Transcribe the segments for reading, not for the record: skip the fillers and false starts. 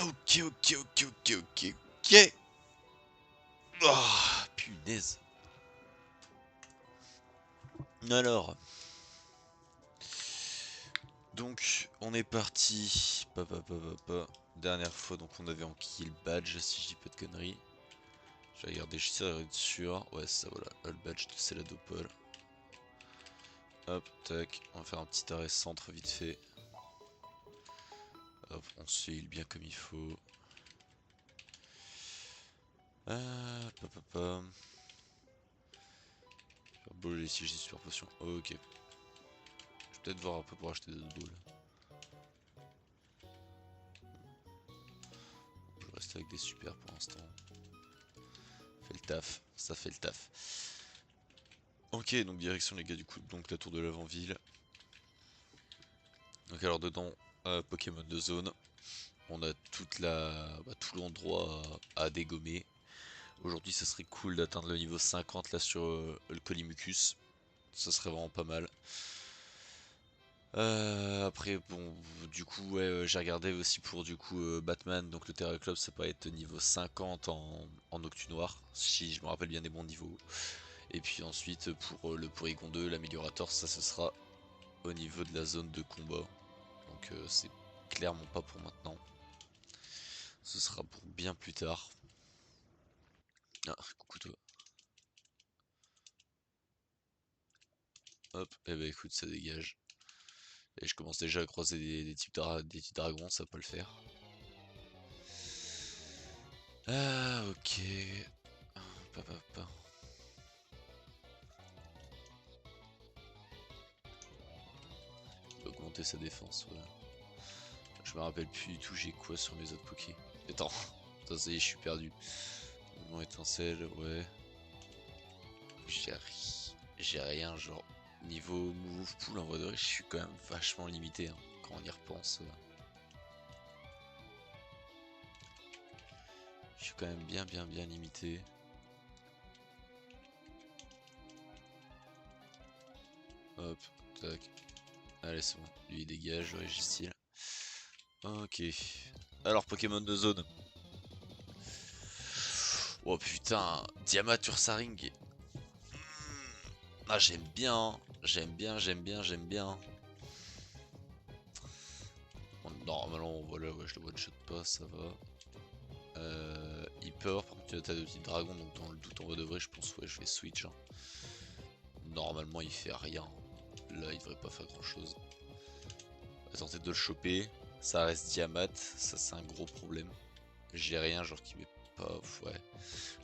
Ok. Oh, punaise. Alors, donc on est parti. Dernière fois, donc on avait en kill badge, si je dis pas de conneries. Je vais regarder, je suis sûr. Ouais, c'est ça, voilà. Le badge de Céladopol. Hop, tac. On va faire un petit arrêt centre vite fait. Hop, on se heal bien comme il faut. Papa. Bon, ici j'ai super potion. Ok. Je vais peut-être voir un peu pour acheter des boules. Je vais rester avec des super pour l'instant. Fait le taf, ça fait le taf. Ok, donc direction les gars du coup, donc la tour de l'avant-ville. Donc alors dedans, Pokémon de zone. On a tout l'endroit à dégommer. Aujourd'hui ça serait cool d'atteindre le niveau 50 là sur le Colimucus. Ça serait vraiment pas mal. Après bon du coup ouais j'ai regardé aussi pour du coup Batman, donc le Terra Club ça peut être niveau 50 en Octu Noir, si je me rappelle bien des bons niveaux. Et puis ensuite pour le Porygon 2, l'améliorator, ça ce sera au niveau de la zone de combat. Donc c'est clairement pas pour maintenant. Ce sera pour bien plus tard. Ah, coucou toi. Hop, et bah écoute, ça dégage. Et je commence déjà à croiser des types des types dragons, ça peut le faire. Ah, ok. Pa. Il va augmenter sa défense, voilà. Je me rappelle plus du tout, j'ai quoi sur mes autres Poké. Attends, ça y est, je suis perdu. Mouvement étincelle, ouais. J'ai rien, genre. Niveau move pool, en vrai de vrai, je suis quand même vachement limité hein, quand on y repense. Je suis quand même bien limité. Hop, tac. Allez, c'est bon. Lui, il dégage, Régistyle. Ok. Alors, Pokémon de zone. Oh putain, Diamatursaring. Ah, j'aime bien, hein. J'aime bien. Bon, normalement, voilà, ouais, je le one-shot pas, ça va. Il peut avoir par contre une attaque de type dragon, donc dans le doute en vrai de vrai, je pense, ouais, je vais switch. Hein. Normalement, il fait rien. Là, il devrait pas faire grand chose. On va tenter de le choper. Ça reste Diamat, ça c'est un gros problème. J'ai rien, genre qui met pas. Ouais.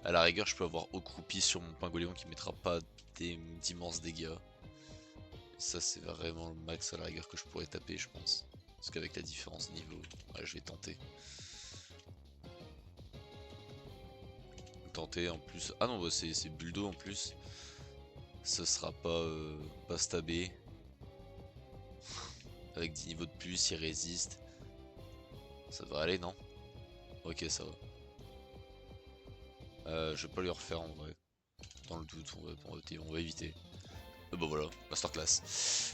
À la rigueur, je peux avoir Okrupi sur mon Pingoléon qui mettra pas d'immenses dégâts. Ça, c'est vraiment le max à la rigueur que je pourrais taper, je pense. Parce qu'avec la différence de niveau, ouais, je vais tenter. Tenter en plus. Ah non, bah, c'est Buldo en plus. Ce sera pas stabé. Avec 10 niveaux de plus, il résiste. Ça devrait aller, non? Ok, ça va. Je vais pas lui refaire en vrai. Dans le doute, on va éviter. Bah voilà, masterclass.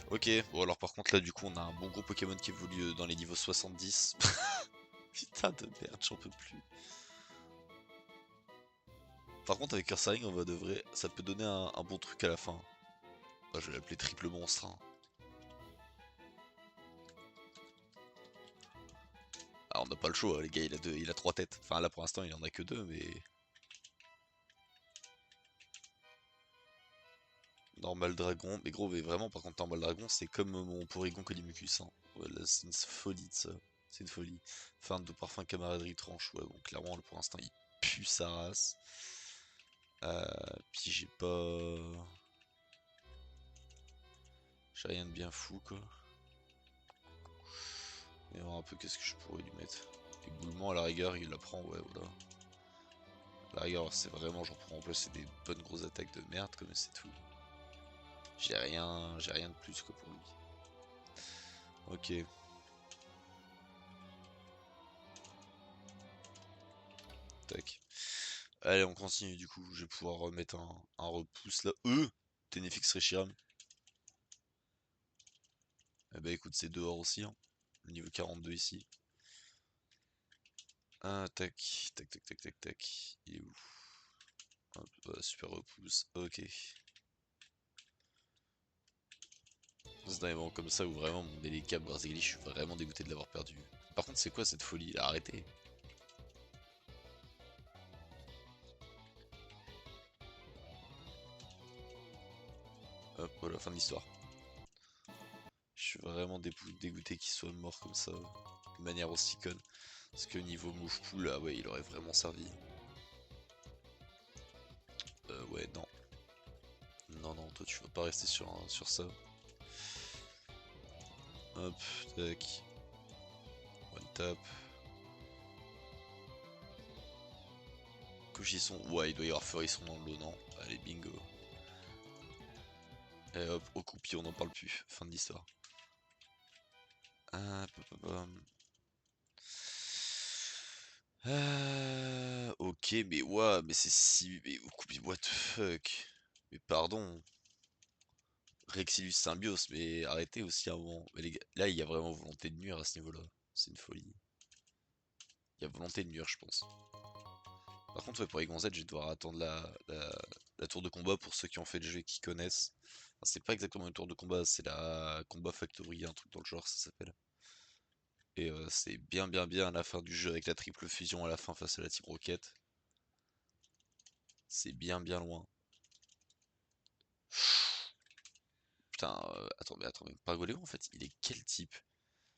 Ok, bon alors par contre là du coup on a un bon gros Pokémon qui évolue dans les niveaux 70. Putain de merde, j'en peux plus. Par contre avec Ursaring on va de vrai, ça peut donner un bon truc à la fin. Bah, je vais l'appeler triple monstre. Hein. Ah, on n'a pas le choix, les gars, il a 3 têtes. Enfin là pour l'instant il en a que 2 mais... Normal dragon, mais gros mais vraiment par contre normal dragon c'est comme mon Porygon Colimucus. Hein. Voilà, c'est une folie de ça. C'est une folie. Fin de parfum camaraderie tranche, ouais bon clairement pour l'instant il pue sa race. Puis j'ai rien de bien fou quoi. Et voir un peu qu'est-ce que je pourrais lui mettre. Éboulement à la rigueur il la prend, ouais voilà. À la rigueur c'est vraiment genre pour remplacer des bonnes grosses attaques de merde comme c'est tout. J'ai rien de plus que pour lui. Ok. Tac. Allez on continue du coup, je vais pouvoir remettre un repousse là. Ténéfix Reshiram. Eh bah écoute c'est dehors aussi hein. Le niveau 42 ici. Ah, tac, tac, tac, tac, tac, tac. Il est où? Hop, super repousse. Ok. C'est dans les moments comme ça où vraiment mon délicat Barzegli, je suis vraiment dégoûté de l'avoir perdu. Par contre, c'est quoi cette folie? Arrêtez. Hop, voilà, fin de l'histoire. Je suis vraiment dégoûté qu'il soit mort comme ça, de manière aussi conne. Parce que niveau move pool, ah ouais, il aurait vraiment servi. Ouais, non. Non, non, toi tu vas pas rester sur ça. Hop, tac. One tap. Cogisson. Ouais, il doit y avoir Furisson dans le lot, non? Allez, bingo. Et hop, au coupi, on n'en parle plus. Fin de l'histoire. Ah, ok, mais ouais, mais c'est si. Mais what the fuck? Mais pardon. Rexilus Symbios, mais arrêtez aussi un moment. Mais les gars, là, il y a vraiment volonté de nuire à ce niveau-là. C'est une folie. Il y a volonté de nuire, je pense. Par contre, ouais, pour Egon Z, je vais devoir attendre la tour de combat pour ceux qui ont fait le jeu et qui connaissent. Enfin, c'est pas exactement une tour de combat, c'est la Combat Factory, un truc dans le genre, ça s'appelle. Et c'est bien à la fin du jeu avec la triple fusion à la fin face à la Team Rocket. C'est bien loin. Putain, attends, mais Paragoléon en fait, il est quel type?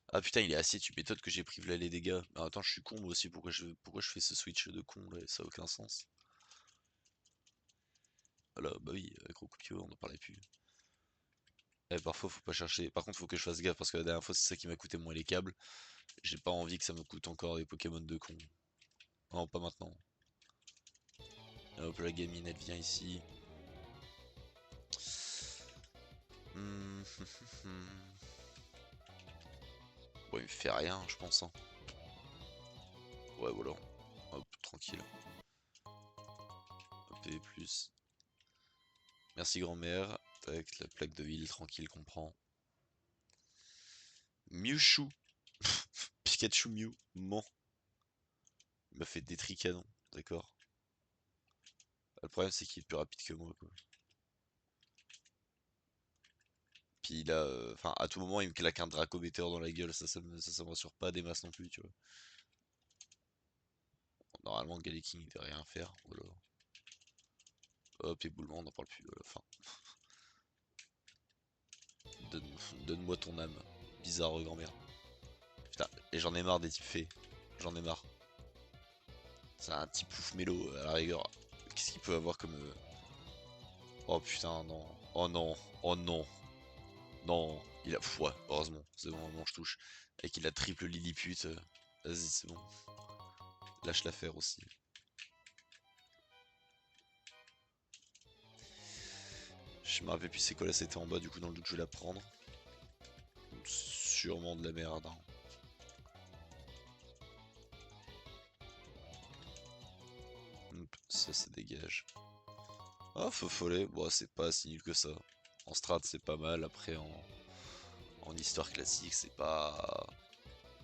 Ah putain, il est acier, tu m'étonnes que j'ai pris là les dégâts. Ah, attends, je suis con moi aussi, pourquoi je fais ce switch de con là, ça a aucun sens. Voilà, bah oui, gros coup de pied, on en parlait plus. Et parfois faut pas chercher, par contre faut que je fasse gaffe parce que la dernière fois c'est ça qui m'a coûté moins les câbles. J'ai pas envie que ça me coûte encore des Pokémon de con. Non, pas maintenant. Hop, la gamine elle vient ici. Hum, Bon, il me fait rien, je pense. Hein. Ouais, voilà. Hop, tranquille. Hop, plus. Merci grand-mère. Tac, la plaque de ville, tranquille, comprend. Mewshou. Pikachu Mew. Mon. Il m'a fait des tricanons, d'accord. Le problème c'est qu'il est plus rapide que moi, quoi. Puis il a, enfin, à tout moment il me claque un Draco Meteor dans la gueule, ça me rassure pas des masses non plus, tu vois. Normalement Galeking il devrait rien faire, voilà. Hop, éboulement, on n'en parle plus, voilà, fin. Donne-moi ton âme, bizarre grand-mère. Putain, et j'en ai marre des types faits, j'en ai marre. C'est un petit pouf mélo à la rigueur. Qu'est-ce qu'il peut avoir comme... Oh putain, non. Oh non, oh non. Non, il a... Pff, ouais, heureusement, c'est bon, bon, je touche. Et qu'il a triple Lilliput, vas-y, c'est bon. Lâche l'affaire aussi. Je me rappelle plus c'est quoi là, c'était en bas, du coup dans le doute je vais la prendre. Sûrement de la merde. Hein. Hop, ça dégage. Ah, faux follet, bon, c'est pas si nul que ça. En strat c'est pas mal, après en histoire classique c'est pas...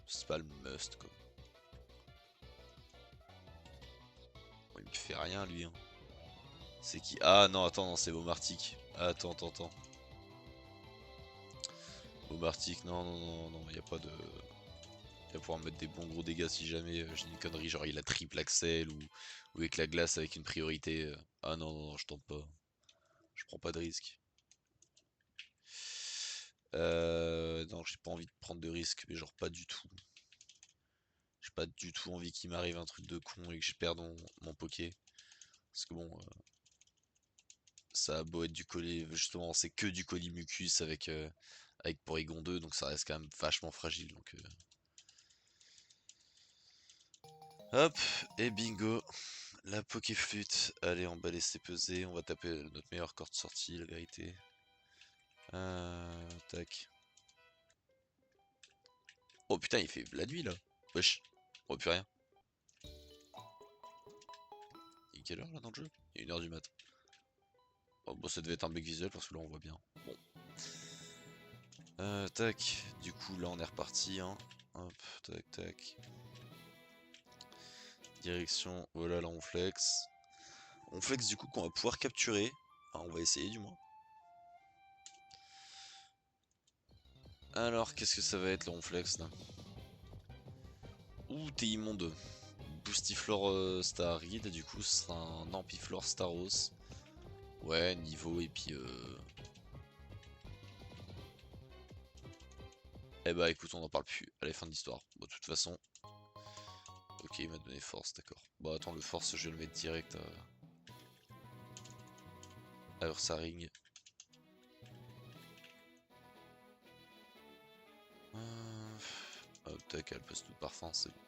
C'est pas le must quoi. Bon, il me fait rien lui. Hein. C'est qui? Ah non, attends, non, c'est Bomartic. Attends. Bomartic, non, y a pas de... Il va pouvoir me mettre des bons gros dégâts si jamais j'ai une connerie, genre il a triple axel ou avec la glace avec une priorité. Ah non, je tente pas. Je prends pas de risque. Non, j'ai pas envie de prendre de risque, mais genre pas du tout. J'ai pas du tout envie qu'il m'arrive un truc de con et que je perde mon poké. Parce que bon, ça a beau être du colis, justement, c'est que du colis mucus avec Porygon 2, donc ça reste quand même vachement fragile. Donc, hop, et bingo, la Pokéflûte. Allez, emballer c'est pesé, on va taper notre meilleure corde sortie, la vérité. Tac. Oh putain, il fait la nuit là. Wesh, on voit plus rien. Il est quelle heure là dans le jeu? Il est 1h du mat. Oh, bon, ça devait être un bug visuel parce que là on voit bien. Bon. Tac, du coup là on est reparti. Hein. Hop, tac. Direction, voilà là on flex. On flex du coup qu'on va pouvoir capturer. Enfin, on va essayer du moins. Alors qu'est-ce que ça va être le Ronflex là? Ouh t'es immonde. Boostiflore Staride, du coup ce sera un Ampiflore Staros. Ouais, niveau et puis eh bah écoute, on en parle plus. Allez, fin de l'histoire. Bon, de toute façon. Ok, il m'a donné force, d'accord. Bon, attends, le force, je vais le mettre direct à Ursaring. Hop, tac, elle passe tout par fin, c'est bon.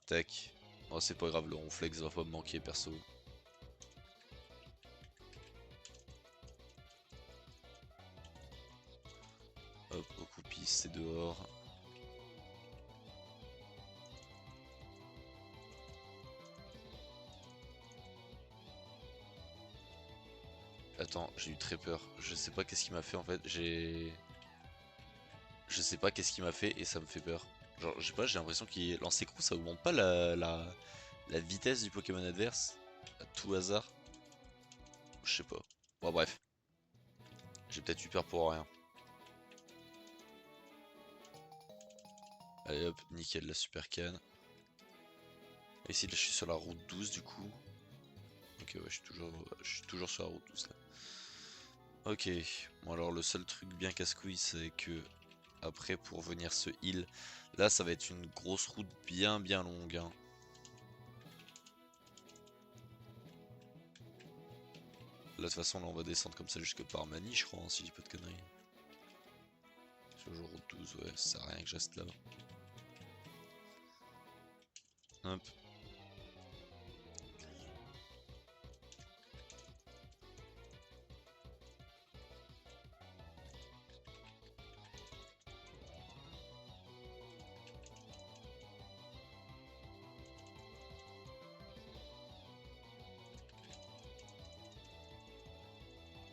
Tac. Oh, c'est pas grave, le ronflex va pas me manquer, perso. Hop, Okupis, c'est dehors. Attends, j'ai eu très peur. Je sais pas qu'est-ce qui m'a fait en fait. Je sais pas qu'est-ce qui m'a fait et ça me fait peur. Genre, je sais pas, j'ai l'impression qu'il lance écrou, ça augmente pas la vitesse du Pokémon adverse. À tout hasard. Je sais pas. Bon, bref. J'ai peut-être eu peur pour rien. Allez hop, nickel la super canne. Ici là je suis sur la route 12 du coup. Ok ouais je suis toujours sur la route 12 là. Ok, bon alors le seul truc bien casse-couille c'est que après pour venir ce heal, là ça va être une grosse route bien longue hein. Là de toute façon là on va descendre comme ça jusque par Mani je crois hein, si j'ai pas de conneries. Sur le route 12 ouais ça sert à rien que je reste là. Hop.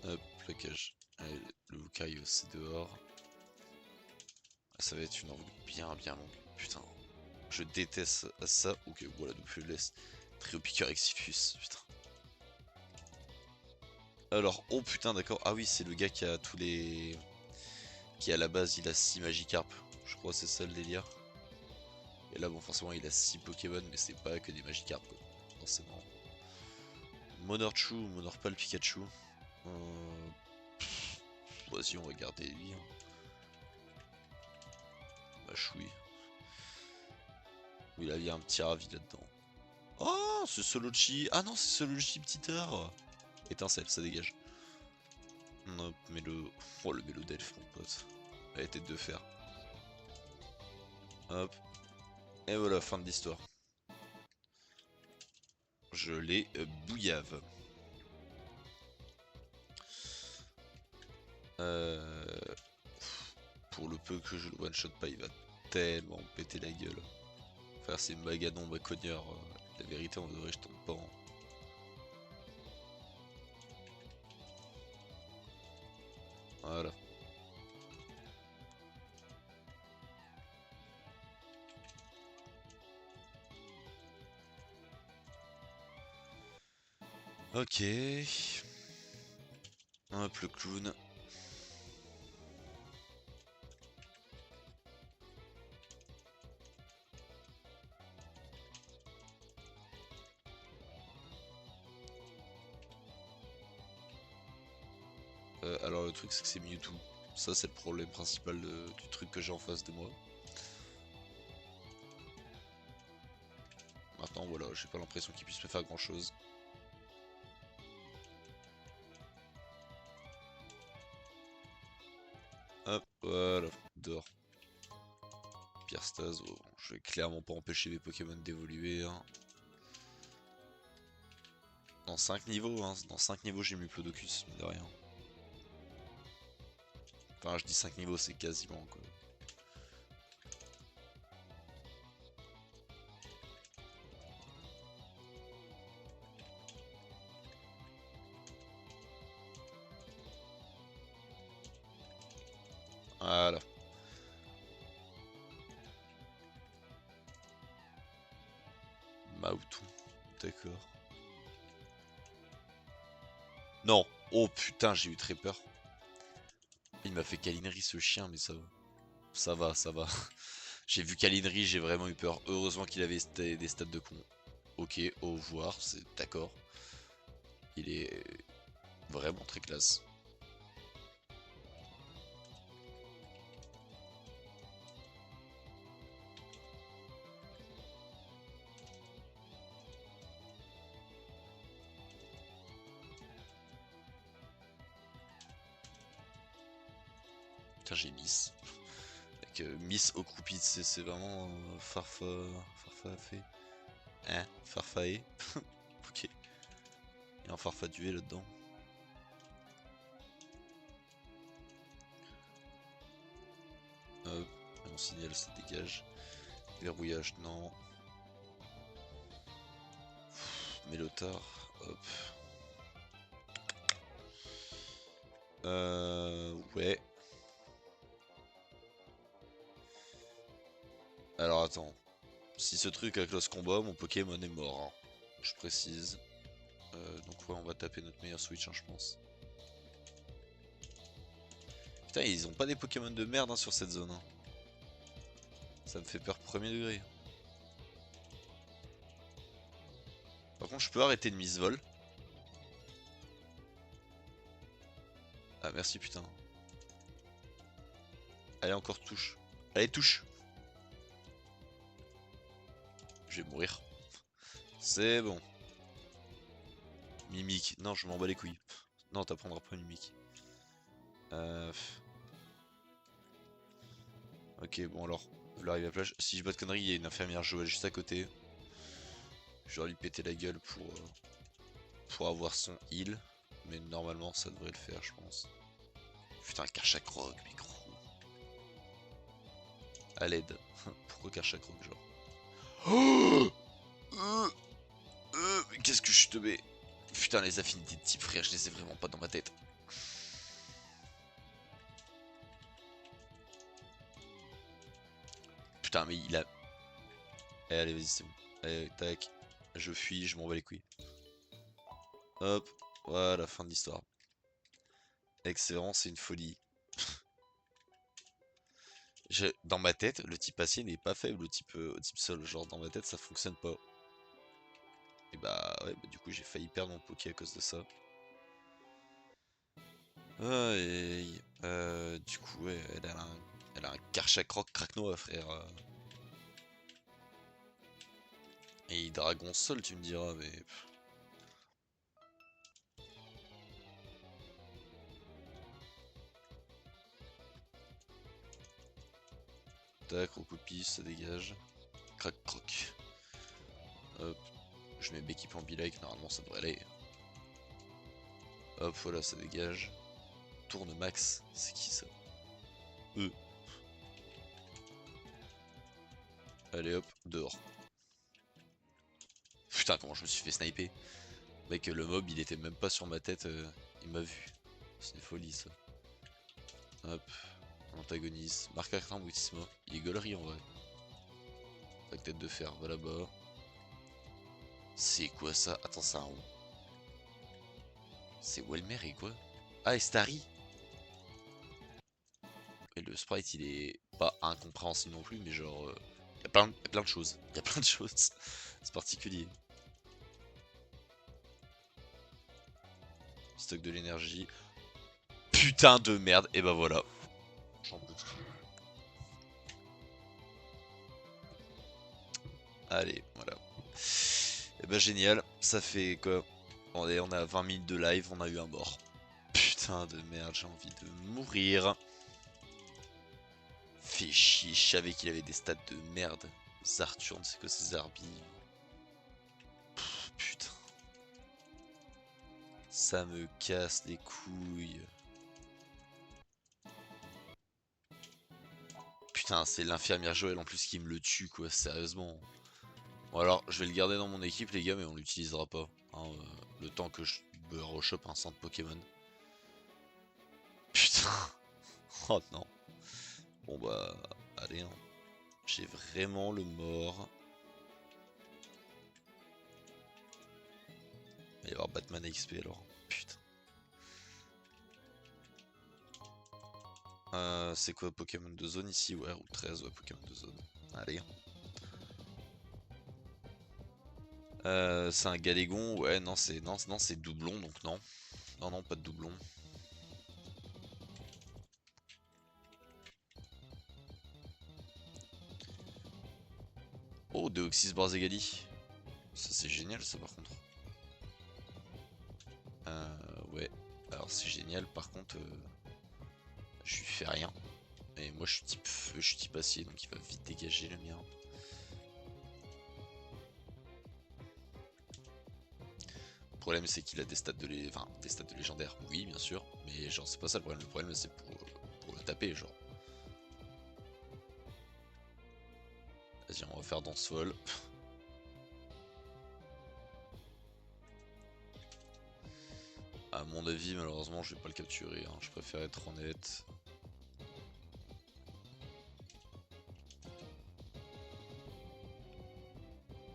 Hop, plaquage. Allez, le Lucario c'est dehors. Ça va être une envie bien longue. Putain. Je déteste ça. Ok, voilà, donc je laisse. Trio piqueur Exifus, putain. Alors, oh putain, d'accord. Ah oui, c'est le gars qui a tous les. Qui à la base, il a 6 Magikarp. Je crois que c'est ça le délire. Et là, bon, forcément, il a 6 Pokémon, mais c'est pas que des Magikarp, quoi. Forcément. Monorchu ou Monorpal Pikachu. Vas-y, on va garder lui. Hein. Bah, choui. Oui, là, il y a un petit ravi là-dedans. Oh, ce Solochi. Ah non, c'est Solochi petit art. Étincelle, ça dégage. Hop, mais le. Oh, le Mélodelph, mon pote. La tête de fer. Hop. Et voilà, fin de l'histoire. Je l'ai bouillave. Pour le peu que je le one-shot pas, il va tellement péter la gueule. Enfin, c'est Magadon, ma cogneur. La vérité, on devrait, je tombe pas. Hein. Voilà. Ok. Hop, le clown. Alors, le truc, c'est que c'est Mewtwo. Ça, c'est le problème principal du truc que j'ai en face de moi. Maintenant, voilà, j'ai pas l'impression qu'il puisse me faire grand chose. Hop, voilà, dehors. Pierre Stase, oh, je vais clairement pas empêcher mes Pokémon d'évoluer. Hein. Dans 5 niveaux, hein, dans 5 niveaux j'ai mis Plodocus, mine de rien. Enfin, je dis 5 niveaux, c'est quasiment quoi. Voilà. Mouton. D'accord. Non. Oh putain, j'ai eu très peur. Il m'a fait câlinerie ce chien, mais ça va. Ça va, ça va. J'ai vu câlinerie, j'ai vraiment eu peur. Heureusement qu'il avait des stats de con. Ok, au revoir, c'est d'accord. Il est vraiment très classe. Putain, j'ai Miss. Avec Miss au croupi, c'est vraiment farfafé. Hein, farfaé. Ok. Il y a un farfadué là-dedans. Hop, on signale, ça dégage. Verrouillage, non. Mélotard, hop. Ouais. Alors attends. Si ce truc a close combat, mon Pokémon est mort. Hein. Je précise. Donc ouais, on va taper notre meilleur switch, hein, je pense. Putain, ils ont pas des Pokémon de merde hein, sur cette zone. Hein. Ça me fait peur premier degré. Par contre, je peux arrêter de Miss Vol. Ah merci putain. Allez, encore touche. Allez, touche. Je vais mourir. C'est bon. Mimique. Non, je m'en bats les couilles. Non, t'apprendras pas Mimique. Ok, bon alors. Là, arrive à la plage. Si je bats de conneries, il y a une infirmière Joël juste à côté. Je vais lui péter la gueule pour avoir son heal. Mais normalement, ça devrait le faire, je pense. Putain, Karchakroc, mais gros. À l'aide. Pourquoi Karchakroc, genre? Oh qu'est-ce que je suis tombé? Putain, les affinités de type frère, je les ai vraiment pas dans ma tête. Putain, mais il a... allez, vas-y, c'est bon. Allez, tac. Je fuis, je m'en bats les couilles. Hop, voilà, fin de l'histoire. Excellent, c'est une folie. Dans ma tête, le type acier n'est pas faible au type sol. Genre, dans ma tête, ça fonctionne pas. Et bah, ouais, bah, du coup, j'ai failli perdre mon Poké à cause de ça. Aïe, du coup, ouais, elle a un Karchakroc Kraknoa, frère. Et Dragon Sol, tu me diras, mais... Tac, Crocopie, ça dégage. Crac, croc. Hop, je mets Becky en be-like, normalement ça devrait aller. Hop, voilà, ça dégage. Tourne max, c'est qui ça? Allez hop, dehors. Putain, comment je me suis fait sniper. Mec, le mob il était même pas sur ma tête, il m'a vu. C'est une folie ça. Hop, antagoniste. Marque à cran, Wissima. Il est gaulerie en vrai. Avec tête de fer, va là-bas. C'est quoi ça? Attends, c'est un rond. C'est Welmer et quoi? Ah, et Starry. Et le sprite il est pas incompréhensible non plus, mais genre. Il y a plein de choses. Il y a plein de choses. C'est particulier. Stock de l'énergie. Putain de merde. Et bah voilà. J'en peux plus. Allez, voilà. Et bah génial. Ça fait quoi? On est à 20 minutes de live, on a eu un mort. Putain de merde, j'ai envie de mourir. Fait chier, je savais qu'il avait des stats de merde. Zarturne, c'est quoi ces Zarbi? Putain. Ça me casse les couilles. Putain, c'est l'infirmière Joël en plus qui me le tue, quoi, sérieusement. Bon alors, je vais le garder dans mon équipe, les gars, mais on l'utilisera pas. Hein, le temps que je me rechoppe un centre Pokémon. Putain. Oh non. Bon bah, allez, hein. J'ai vraiment le mort. va y avoir Batman à XP alors. Putain. C'est quoi Pokémon de zone ici? Ouais, Route 13, ouais, Pokémon de zone. Allez. C'est un Galégon, ouais, non, c'est doublon, donc non. Non, non, pas de doublon. Oh, Deoxys Barzegali. Ça, c'est génial, ça, par contre. Ouais. Alors, c'est génial, par contre, je lui fais rien. Et moi, je suis type feu, je suis type acier, donc il va vite dégager le mien. Le problème, c'est qu'il a des stats de des stats de légendaire, oui, bien sûr, mais genre, c'est pas ça le problème. Le problème, c'est pour le taper, genre. Vas-y, on va faire danse folle. À mon avis, malheureusement, je vais pas le capturer, hein. Je préfère être honnête.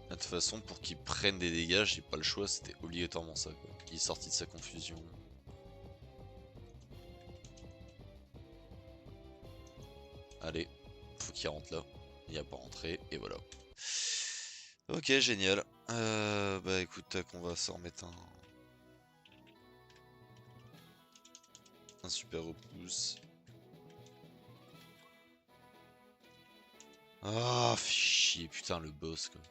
De toute façon, pour qu'il prenne des dégâts, j'ai pas le choix, c'était obligatoirement ça, quoi. Il est sorti de sa confusion. Allez, faut qu'il rentre là. Il a pas rentré, et voilà. Ok, génial. Bah écoute, tac, on va s'en remettre un super repousse. Ah, chier, putain, le boss, quoi.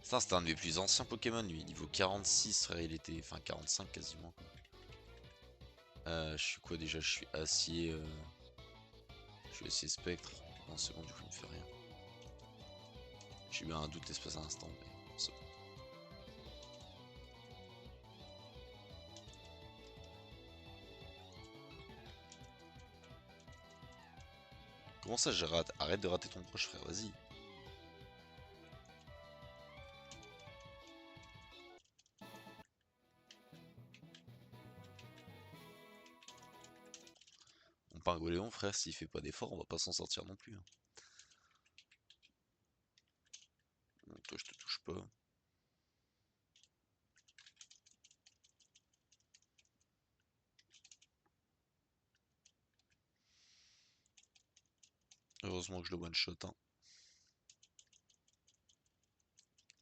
Ça, c'était un de mes plus anciens Pokémon, lui. Niveau 46, frère, il était. Enfin, 45 quasiment, quoi. Je suis quoi déjà? Je suis acier. Je suis acier spectre. Non, c'est bon, du coup, il me fait rien. J'ai eu un doute l'espace d'un instant, mais c'est bon. Comment ça, je rate? Arrête de rater ton proche, frère, vas-y. Mon Pingoléon, frère, s'il fait pas d'effort, on va pas s'en sortir non plus, hein. Bon, toi, je te touche pas. Heureusement que je le one-shot, hein.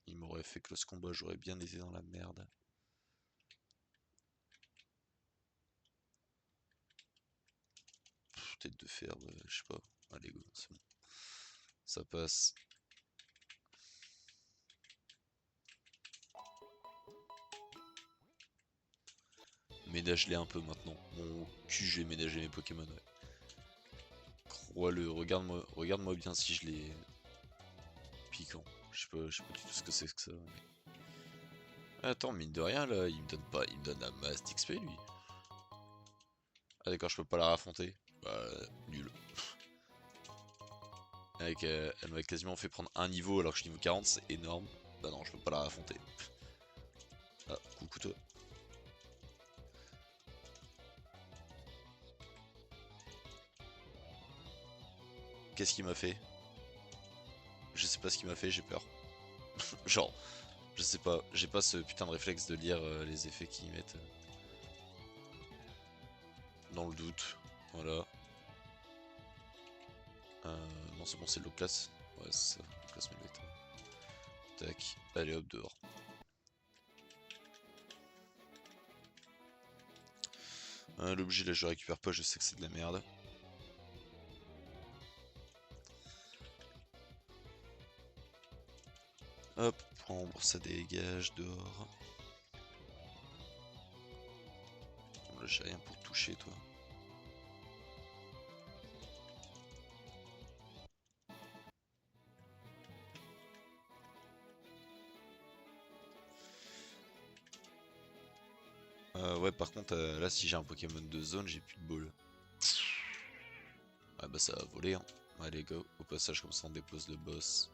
Il m'aurait fait que ce combat, j'aurais bien été dans la merde. Tête de fer, bah, je sais pas. Allez, go, c'est bon. Ça passe. Ménage-les un peu maintenant. Mon cul, je vais ménager mes Pokémon, ouais. Crois-le, regarde-moi bien si je les piquant. Je sais pas du tout ce que c'est que ça. Mais... Attends, mine de rien là, il me donne pas, il me donne la masse d'XP lui. Ah d'accord, je peux pas la raffronter. Bah, nul. Elle m'a quasiment fait prendre un niveau alors que je suis niveau 40, c'est énorme. Bah non, je peux pas la raffronter. Ah, coucou toi. Qu'est-ce qu'il m'a fait? Je sais pas ce qu'il m'a fait, j'ai peur. Genre, je sais pas, j'ai pas ce putain de réflexe de lire les effets qu'ils mettent. Dans le doute, voilà. Non, c'est bon, c'est l'eau classe. Ouais, c'est ça, l'eau classe Melvette. Tac, allez hop, dehors. L'objet là, je le récupère pas, je sais que c'est de la merde. Hop, prends, ça dégage dehors. Bon, là, j'ai rien pour toucher, toi. Ouais, par contre, là, si j'ai un Pokémon de zone, j'ai plus de ball. Ah bah, ça va voler, hein. Allez, go. Au passage, comme ça, on dépose le boss.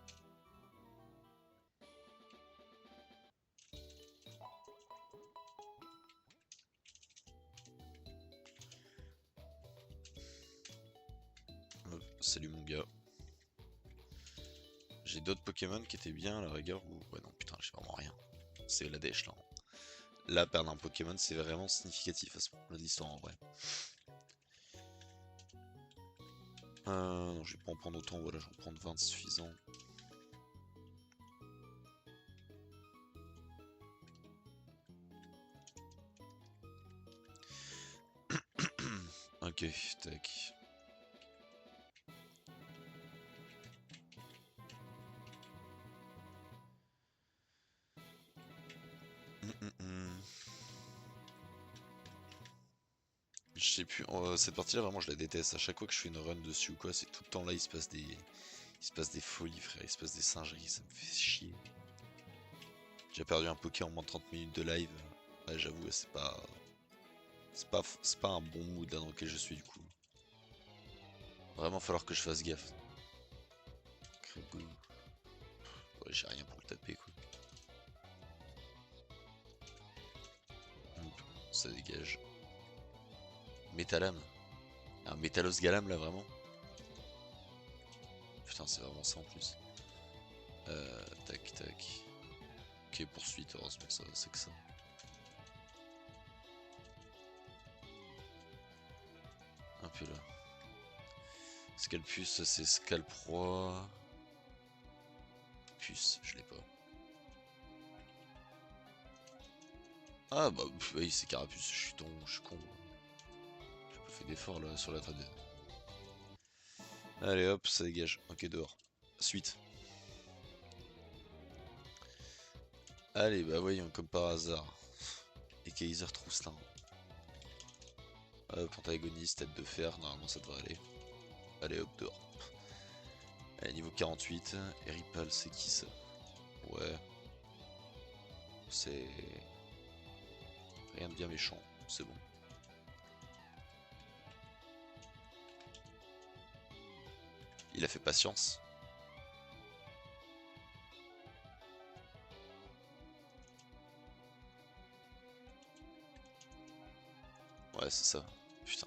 Hop, salut mon gars. J'ai d'autres Pokémon qui étaient bien à la rigueur ou... Ouais non putain j'ai vraiment rien. C'est la dèche là. Là, perdre un Pokémon, c'est vraiment significatif à ce moment-là de l'histoire en vrai. Non, je vais pas en prendre autant, voilà, je vais en prendre 20, c'est suffisant. Ok, tac. Je sais plus, cette partie-là, vraiment, je la déteste. À chaque fois que je fais une run dessus ou quoi, c'est tout le temps là, il se passe des folies, frère. Il se passe des singeries, ça me fait chier. J'ai perdu un Poké en moins de 30 minutes de live. Ouais, j'avoue, c'est pas un bon mood là dans lequel je suis du coup. Vraiment falloir que je fasse gaffe. Crébou. Ouais, j'ai rien pour le taper quoi. Hop, ça dégage. Métalame. Un Métalos Galam là vraiment. Putain, c'est vraiment ça en plus. Tac tac. Ok, poursuite, heureusement ça c'est que ça. Un peu là. Scalpus, c'est Scalproie. Puce, je l'ai pas. Ah bah oui, c'est Carapuce, je suis con. J'ai pas fait d'effort là sur la trade. Allez hop, ça dégage. Ok, dehors. Suite. Allez, bah voyons, comme par hasard. Et Kaiser Troustin. Hop, antagoniste, tête de fer, normalement ça devrait aller. Allez hop, dehors. Allez, niveau 48. Eripal, c'est qui ça? Ouais. C'est... rien de bien méchant, c'est bon. Il a fait patience. Ouais, c'est ça. Putain.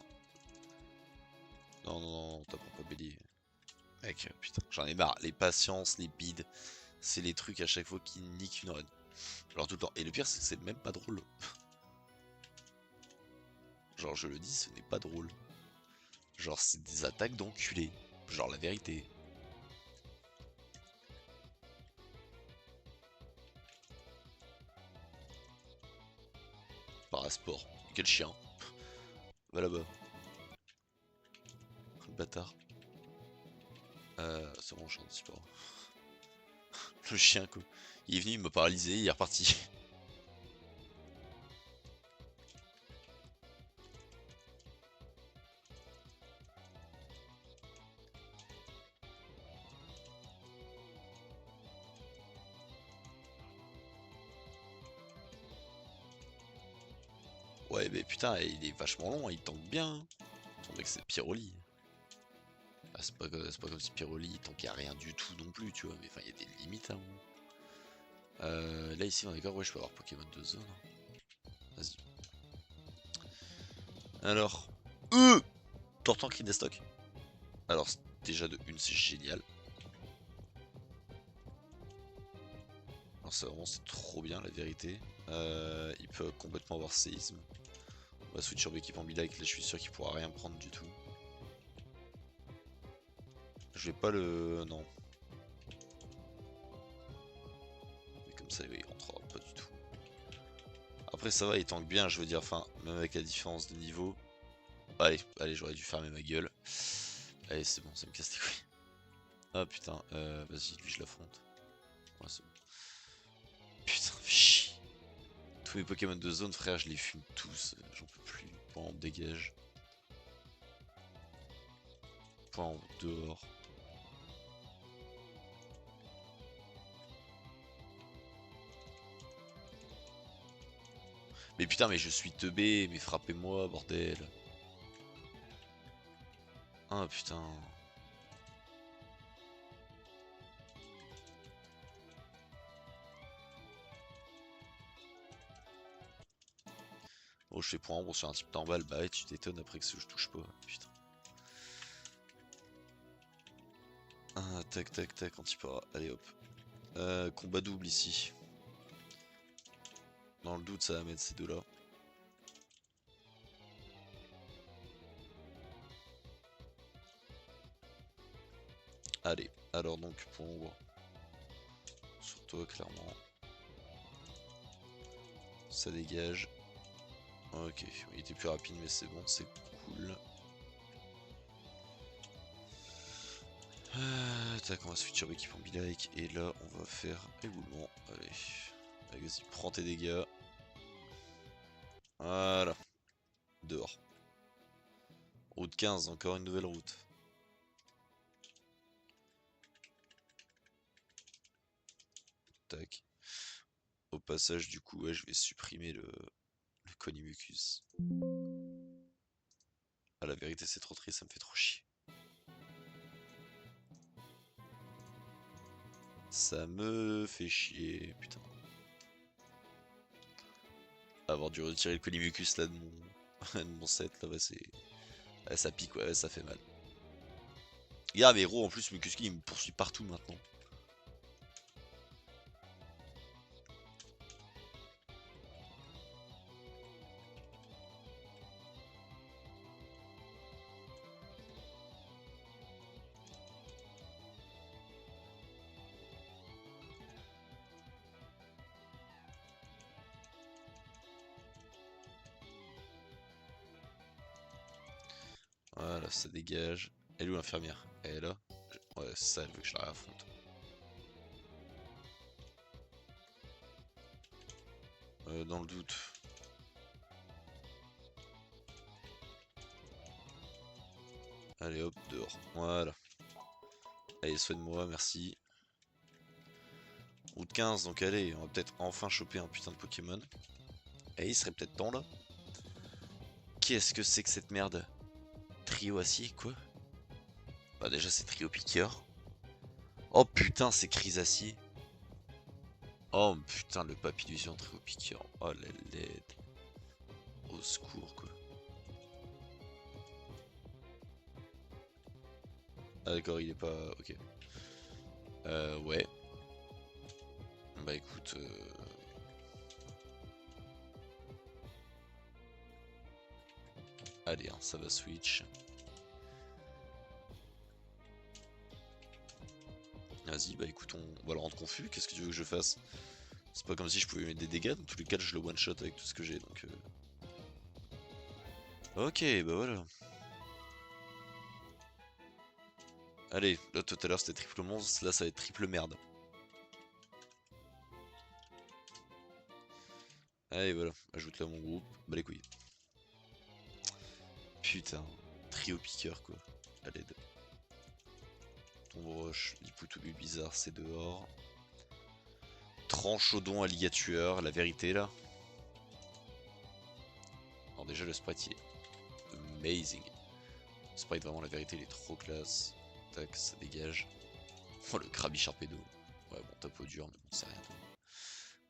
Non, t'apprends pas bélier. Mec, putain, j'en ai marre. Les patiences, les bides, c'est les trucs à chaque fois qui niquent une run. Genre tout le temps. Et le pire, c'est que c'est même pas drôle. Genre, je le dis, ce n'est pas drôle. Genre, c'est des attaques d'enculés. Genre, la vérité. Parasport. Quel chien. Va là-bas. Le bâtard. C'est bon, je suis en sport. Le chien, quoi. Il est venu, il m'a paralysé, il est reparti. Ouais, mais putain, il est vachement long, hein, il tank bien. Hein. Ton mec, c'est Pyroli. Ah, c'est pas comme si Pyroli il tankait rien du tout non plus, tu vois. Mais enfin, il y a des limites à un moment. Là, ici, on est d'accord, ouais, je peux avoir Pokémon de zone. Hein. Vas-y. Alors, Tortank qui déstock. Alors, déjà de une, c'est génial. Alors, ça vraiment, c'est trop bien, la vérité. Il peut complètement avoir séisme. On va switch sur l'équipe en Bilak, là, je suis sûr qu'il pourra rien prendre du tout. Je vais pas le... non. Mais comme ça, il rentrera pas du tout. Après, ça va, il tank bien, je veux dire, enfin, même avec la différence de niveau. Allez, j'aurais dû fermer ma gueule. Allez, c'est bon, ça me casse les couilles. Ah putain, vas-y, lui je l'affronte. Ouais, c'est bon. Putain, fais chier. Tous mes Pokémon de zone, frère, je les fume tous. J'en peux plus. Point, on dégage. Point, dehors. Mais putain, mais je suis teubé, mais frappez-moi, bordel. Ah putain. Oh, je fais point bon sur un type t'emballe, bah ouais, tu t'étonnes après que je touche pas. Putain. Ah, tac, tac, tac, anti-para. Allez hop. Combat double ici. Dans le doute, ça va mettre ces deux-là. Allez, alors donc pour... Sur toi, clairement. Ça dégage. Ok, il était plus rapide, mais c'est bon, c'est cool. Tac, on va switcher l'équipement Be-like. Et là, on va faire éboulement. Allez. Allez, vas-y, prends tes dégâts. Voilà. Dehors. Route 15, encore une nouvelle route. Tac. Au passage, du coup, ouais, je vais supprimer le Conimucus. Ah, la vérité, c'est trop triste, ça me fait trop chier. Ça me fait chier, putain. Avoir dû retirer le Conimucus là de mon, de mon set, là, ouais, c'est... Ouais, ça pique, ouais, ça fait mal. Regarde, héros, en plus, Mukuski, il me poursuit partout maintenant. Voilà, ça dégage. Elle est où l'infirmière? Elle est là. Ouais, c'est ça, elle veut que je la réaffronte. Dans le doute. Allez hop, dehors. Voilà. Allez, soigne-moi, merci. Route 15, donc allez, on va peut-être enfin choper un putain de Pokémon. Et il serait peut-être temps là. Qu'est-ce que c'est que cette merde? Trio acier, quoi? Bah déjà c'est trio piqueur. Oh putain, c'est crise acier. Oh putain, le papillusion trio piqueur. Oh la LED. Au secours, quoi. Ah d'accord, il est pas... Ok. Ouais. Bah écoute... Allez, hein, ça va switch. Vas-y, bah écoute, on va le rendre confus. Qu'est-ce que tu veux que je fasse? C'est pas comme si je pouvais mettre des dégâts. Dans tous les cas, je le one-shot avec tout ce que j'ai, donc... Ok, bah voilà. Allez, là tout à l'heure c'était triple monstre, là ça va être triple merde. Allez voilà, ajoute-le à mon groupe, bah les couilles. Putain, trio piqueur quoi, à l'aide. Tombe roche, Lipoutou bizarre, c'est dehors. Tranchodon alligator, la vérité là. Alors déjà le sprite il est amazing. Le sprite vraiment la vérité il est trop classe. Tac, ça dégage. Oh le Krabi Sharpedo. Ouais bon tape au dur mais bon c'est rien.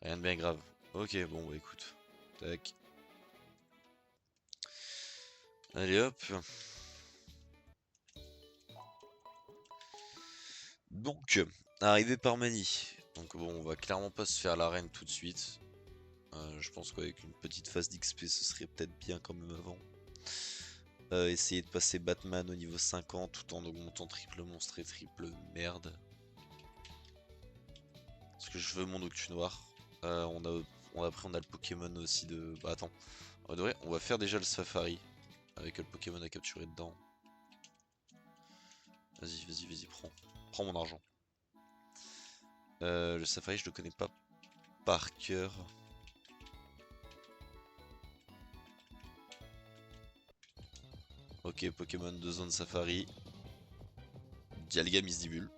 Rien de bien grave. Ok bon bah écoute. Tac. Allez hop. Donc, arrivé par Mani. Donc bon, on va clairement pas se faire l'arène tout de suite. Je pense qu'avec une petite phase d'XP, ce serait peut-être bien quand même avant. Essayer de passer Batman au niveau 50 tout en augmentant triple monstre et triple merde. Parce que je veux mon Octu noir. Après on a le Pokémon aussi de... Bah attends, on va faire déjà le Safari. Avec le Pokémon à capturer dedans. Vas-y, vas-y, vas-y, prends. Prends mon argent. Le Safari, je le connais pas par cœur. Ok, Pokémon de zone Safari. Dialga Misdibule.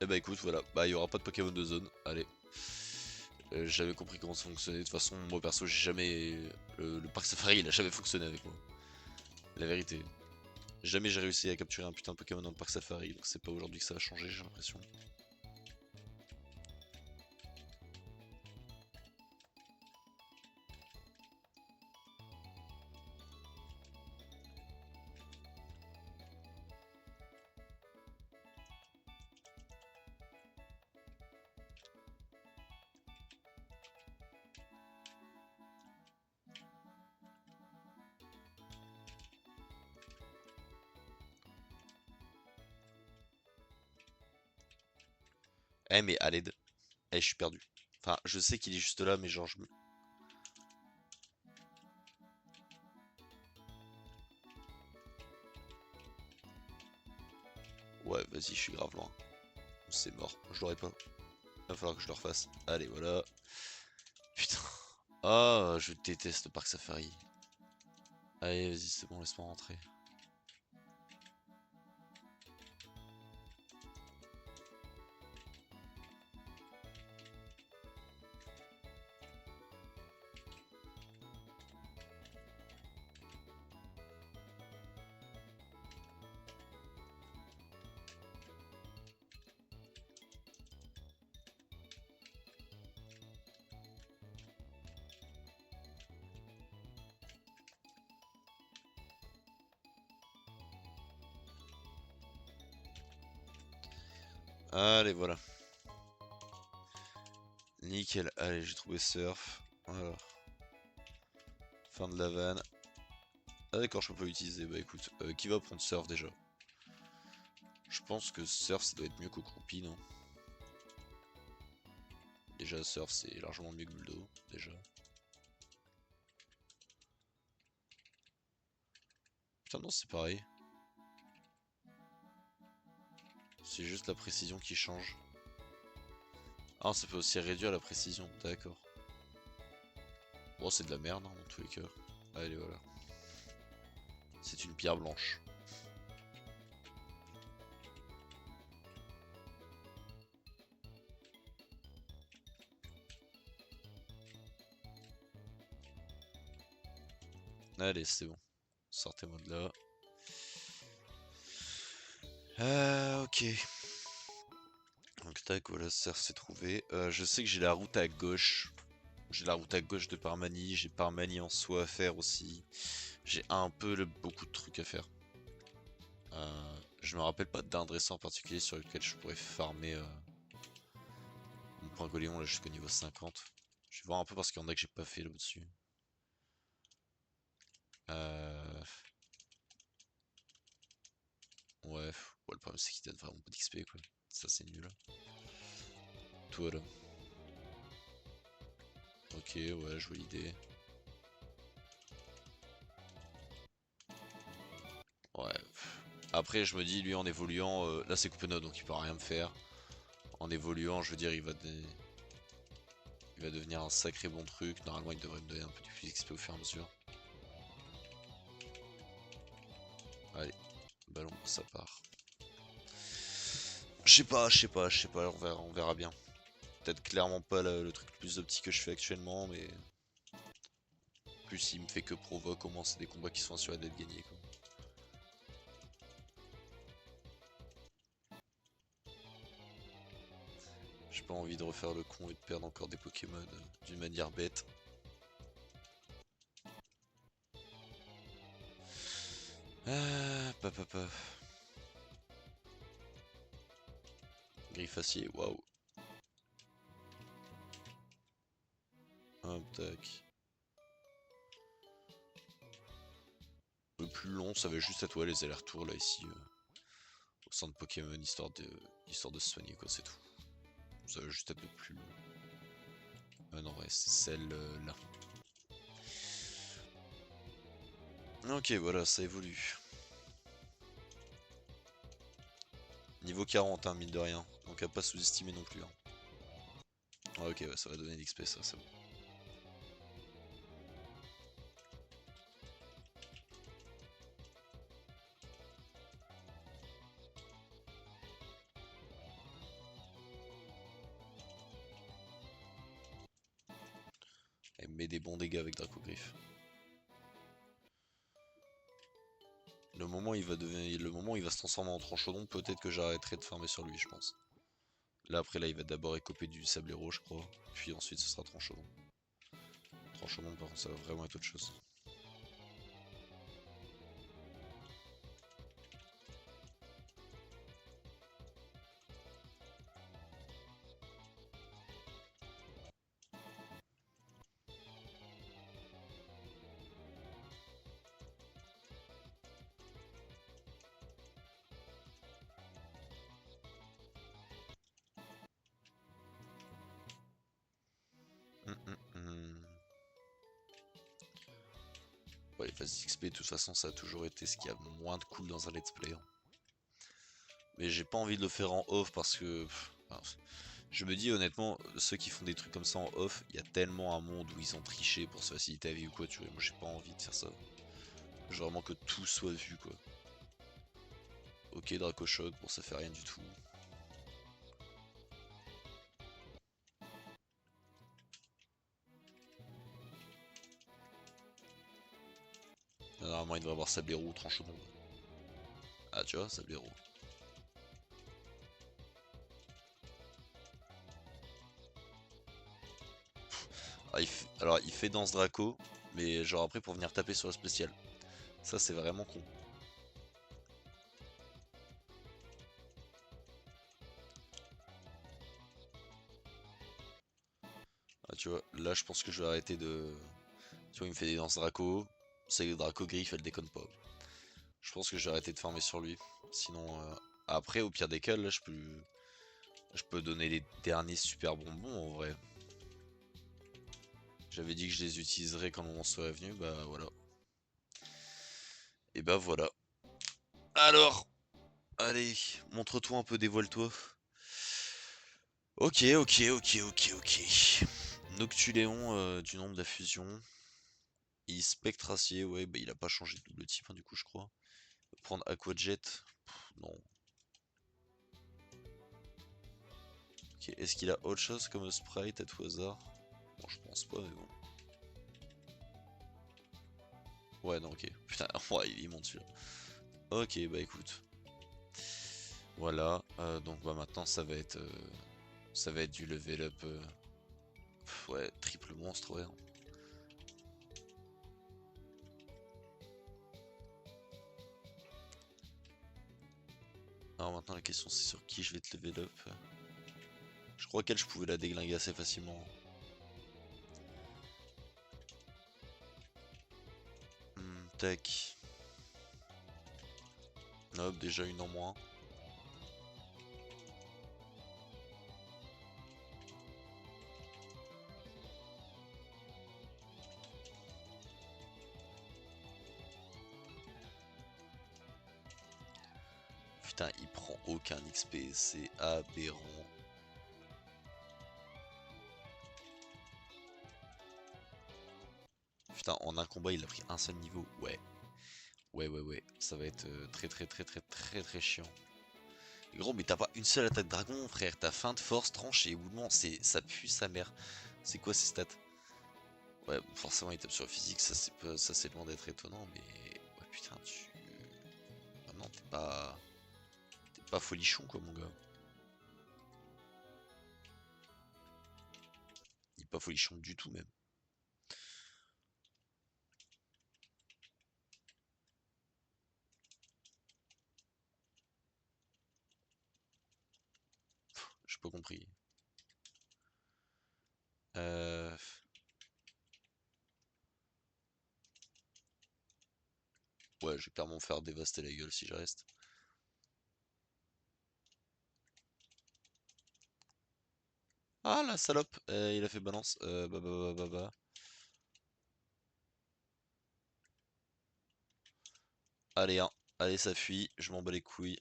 Et bah écoute, voilà. Bah il y aura pas de Pokémon de zone. Allez. J'avais compris comment ça fonctionnait. De toute façon, moi perso, j'ai jamais... Le parc Safari, il a jamais fonctionné avec moi. La vérité. Jamais j'ai réussi à capturer un putain de Pokémon dans le parc Safari. Donc c'est pas aujourd'hui que ça va changer, j'ai l'impression. Eh mais à l'aide. Eh je suis perdu. Enfin je sais qu'il est juste là mais genre je me... Ouais vas-y je suis grave loin. C'est mort, je l'aurai pas. Va falloir que je le refasse. Allez voilà. Putain. Ah je déteste Parc Safari. Allez vas-y c'est bon laisse-moi rentrer. Allez voilà. Nickel, allez j'ai trouvé surf. Voilà. Fin de la vanne. Ah d'accord je peux pas l'utiliser, bah écoute, qui va prendre surf déjà? Je pense que surf ça doit être mieux que croupi non? Déjà surf c'est largement mieux que buldo, déjà. Putain non c'est pareil. C'est juste la précision qui change. Ah ça peut aussi réduire la précision, d'accord. Bon c'est de la merde hein, dans tous les cas. Allez voilà. C'est une pierre blanche. Allez c'est bon. Sortez-moi de là. Ok. Donc tac voilà, ça c'est trouvé. Je sais que j'ai la route à gauche. J'ai la route à gauche de Parmanie, j'ai Parmanie en soi à faire aussi. J'ai un peu beaucoup de trucs à faire. Je me rappelle pas d'un dresseur en particulier sur lequel je pourrais farmer mon point Goléon là jusqu'au niveau 50. Je vais voir un peu parce qu'il y en a que j'ai pas fait là au-dessus. Euh... Ouais, le problème c'est qu'il donne vraiment pas d'XP quoi. Ça c'est nul. Toi là. Ok, ouais, je vois l'idée. Ouais. Après je me dis lui en évoluant, là c'est coupé note donc il peut rien me faire. En évoluant je veux dire il va devenir un sacré bon truc. Normalement il devrait me donner un peu plus d'XP au fur et à mesure. Allez, ballon, ça part. Je sais pas, on verra bien. Peut-être clairement pas le truc le plus optique que je fais actuellement, mais plus il me fait que provoque, au moins c'est des combats qui sont assurés d'être gagnés quoi. J'ai pas envie de refaire le con et de perdre encore des Pokémon d'une manière bête. Paf, paf, paf. Griffacier, waouh. Hop, tac. Le plus long, ça va juste à toi les allers-retours là ici au centre Pokémon histoire de se soigner quoi, c'est tout. Ça va juste être le plus long. Ah non ouais, c'est celle-là. Ok voilà, ça évolue. Niveau 40 hein, mine de rien. Donc à pas sous-estimer non plus. Hein. Ah, ok ouais, ça va donner l'XP ça, c'est bon. Elle met des bons dégâts avec Dracogriffe. Le moment où il va se transformer en tranchodon, peut-être que j'arrêterai de farmer sur lui, je pense. Là après là il va d'abord écoper du sablero je crois. Puis ensuite ce sera tranchodon. Tranchodon par contre ça va vraiment être autre chose. Ouais, les phases XP, de toute façon, ça a toujours été ce qui a moins de cool dans un let's play, hein. Mais j'ai pas envie de le faire en off parce que... je me dis honnêtement, ceux qui font des trucs comme ça en off, il y a tellement un monde où ils ont triché pour se faciliter la vie ou quoi, tu vois. Moi j'ai pas envie de faire ça. Je veux vraiment que tout soit vu, quoi. Ok, Draco Choc, bon ça fait rien du tout. Normalement il devrait avoir Sablero, tranche au monde. Ah tu vois, Sablero. Ah, alors il fait Danse Draco, mais genre après pour venir taper sur le spécial. Ça c'est vraiment con. Ah tu vois, là je pense que je vais arrêter de... Tu vois, il me fait des danses Draco. C'est Draco Griffe, elle déconne pas. Je pense que je vais arrêter de farmer sur lui. Sinon, après, au pire des cas, là, je peux donner les derniers super bonbons en vrai. J'avais dit que je les utiliserais quand le moment serait venu, bah voilà. Et bah voilà. Alors, allez, montre-toi un peu, dévoile-toi. Ok, ok, ok, ok, ok. Noctuléon du nombre d'affusions. Et Spectracier, ouais, bah il a pas changé de double type, hein, du coup, je crois. Prendre Aquajet, non. Ok, est-ce qu'il a autre chose comme sprite à tout hasard? Bon, je pense pas, mais bon. Ouais, non, ok. Putain, ouais, il monte celui-là. Ok, bah écoute. Voilà, donc bah maintenant ça va être du level up. Ouais, triple monstre, ouais. Alors maintenant la question c'est sur qui je vais te level up. Je crois qu'elle je pouvais la déglinguer assez facilement. Tac. Hop, déjà une en moins. Putain, il prend aucun XP, c'est aberrant. Putain, en un combat il a pris un seul niveau, ouais. Ouais, ouais, ouais, ça va être très très très très très très chiant. Gros, mais t'as pas une seule attaque dragon, frère. T'as feinte, force, tranche et éboulement. Ça pue sa mère. C'est quoi ces stats? Ouais, bon, forcément, il tape sur le physique. Ça, c'est loin d'être étonnant. Mais ouais, putain, tu. Ah non, t'es pas folichon, quoi, mon gars. Il est pas folichon du tout, même. J'ai pas compris. Euh. Ouais, je vais clairement me faire dévaster la gueule si je reste. Ah, la salope! Il a fait balance. Bah, bah, bah, bah, bah. Allez, hein. Allez, ça fuit. Je m'en bats les couilles.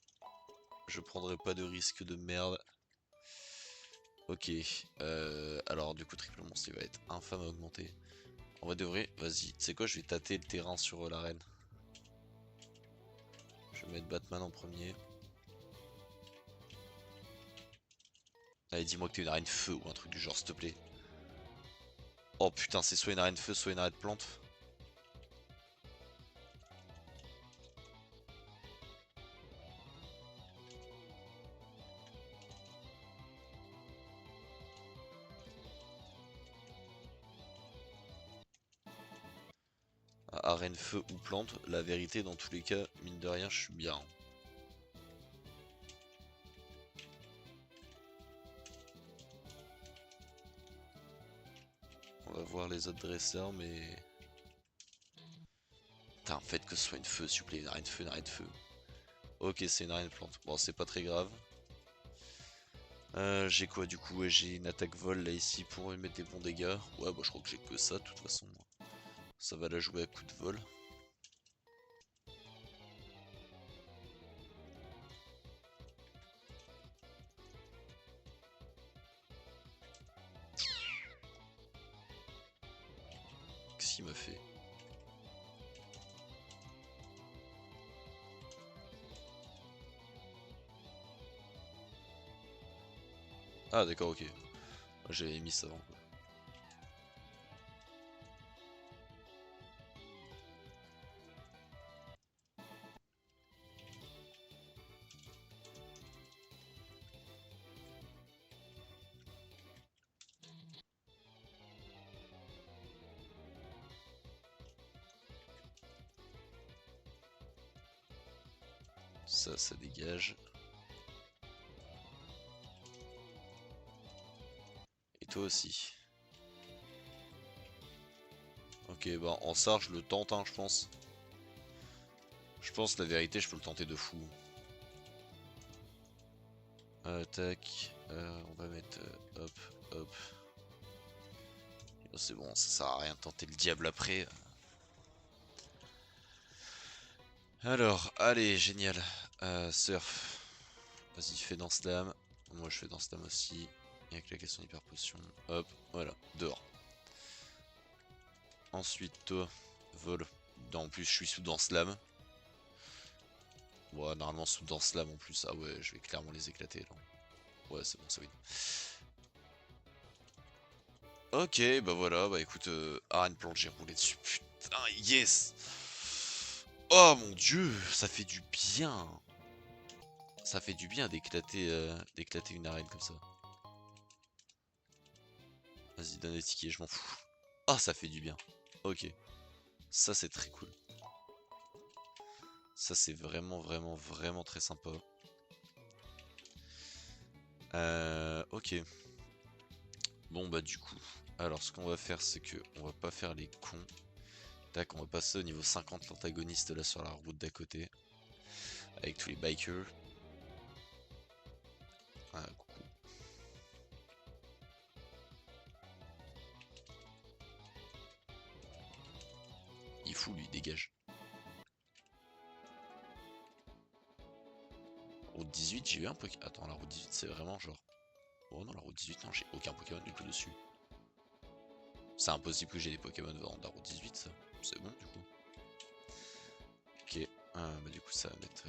Je prendrai pas de risque de merde. Ok, alors du coup triple monstre il va être infâme à augmenter. En vrai de vrai, vas-y, tu sais quoi, je vais tâter le terrain sur l'arène. Je vais mettre Batman en premier. Allez, dis-moi que t'es une arène feu ou un truc du genre, s'il te plaît. Oh putain, c'est soit une arène feu, soit une arène plante. Arène feu ou plante, la vérité dans tous les cas, mine de rien, je suis bien. On va voir les autres dresseurs, mais... Putain, faites que ce soit une feu, s'il vous plaît, une arène feu, une arène feu. Ok, c'est une arène plante. Bon, c'est pas très grave. J'ai quoi du coup? Ouais, j'ai une attaque vol là ici pour mettre des bons dégâts. Ouais, bah je crois que j'ai que ça de toute façon. Ça va la jouer à coup de vol. Qu'est-ce qu'il m'a fait? Ah d'accord, ok. J'avais mis ça avant quoi. Ça dégage. Et toi aussi. Ok, bah en ça je le tente, hein, je pense. Je pense la vérité, je peux le tenter de fou. Tac, on va mettre hop, hop. Oh, c'est bon, ça sert à rien de tenter le diable après. Alors, allez, génial. Surf. Vas-y, fais dans slam. Moi, je fais dans slam aussi. Et avec la question hyper potion. Hop, voilà, dehors. Ensuite, toi, vol. En plus, je suis sous dans slam. Ouais, normalement, sous dans slam en plus. Ah ouais, je vais clairement les éclater là. Ouais, c'est bon, ça win. Ok, bah voilà, bah écoute, arène planche, j'ai roulé dessus. Putain, yes! Oh mon dieu, ça fait du bien! Ça fait du bien d'éclater une arène comme ça. Vas-y, donne des tickets, je m'en fous. Ah, ça fait du bien. Ok. Ça, c'est très cool. Ça, c'est vraiment, vraiment, vraiment très sympa. Ok. Bon, bah du coup. Alors, ce qu'on va faire, c'est que on va pas faire les cons. Tac, on va passer au niveau 50, l'antagoniste là sur la route d'à côté. Avec tous les bikers. Ah, coucou. Il fout, lui, dégage. Route 18, j'ai eu un Pokémon. Attends, la route 18, c'est vraiment genre. Oh non, la route 18, non, j'ai aucun Pokémon du tout dessus. C'est impossible que j'ai des Pokémon venant de la route 18, ça. C'est bon, du coup. Ok, bah du coup, ça va mettre.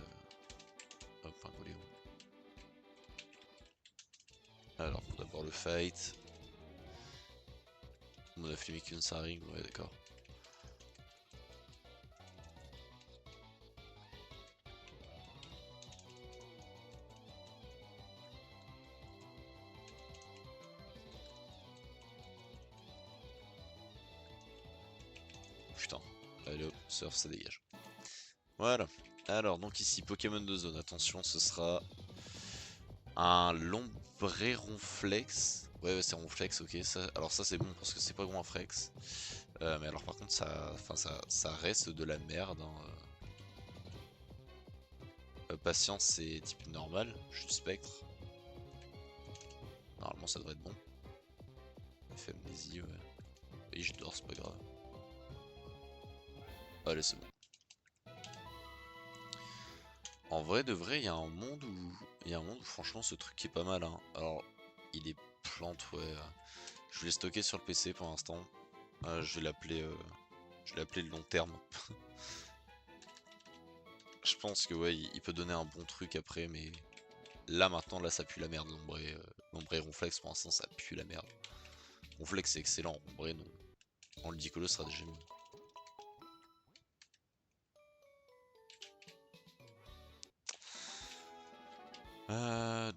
Hop, un Goléon. Alors, pour d'abord le fight. On a fait Mikun Saring, ouais, d'accord. Putain. Allez hop, surf, ça dégage. Voilà. Alors, donc ici, Pokémon de zone. Attention, ce sera un Lombreronflex. Ouais, ouais c'est Ronflex, ok. Ça, alors ça c'est bon parce que c'est pas gros un flex. Mais alors par contre ça reste de la merde. Hein. Patience c'est type normal, je suis spectre. Normalement ça devrait être bon. Fait amnésie, ouais. Et je dors, c'est pas grave. Allez c'est bon. En vrai de vrai, il y a un monde où. Il y a un monde où franchement ce truc est pas mal. Hein. Alors il est plante, ouais. Je vais le stocker sur le PC pour l'instant. Je vais l'appeler. Je vais l'appeler le long terme. Je pense que ouais, il peut donner un bon truc après, mais là maintenant, là ça pue la merde. L'ombré Ronflex pour l'instant ça pue la merde. Ronflex c'est excellent, Ombré non. En Ludicolo sera déjà mieux.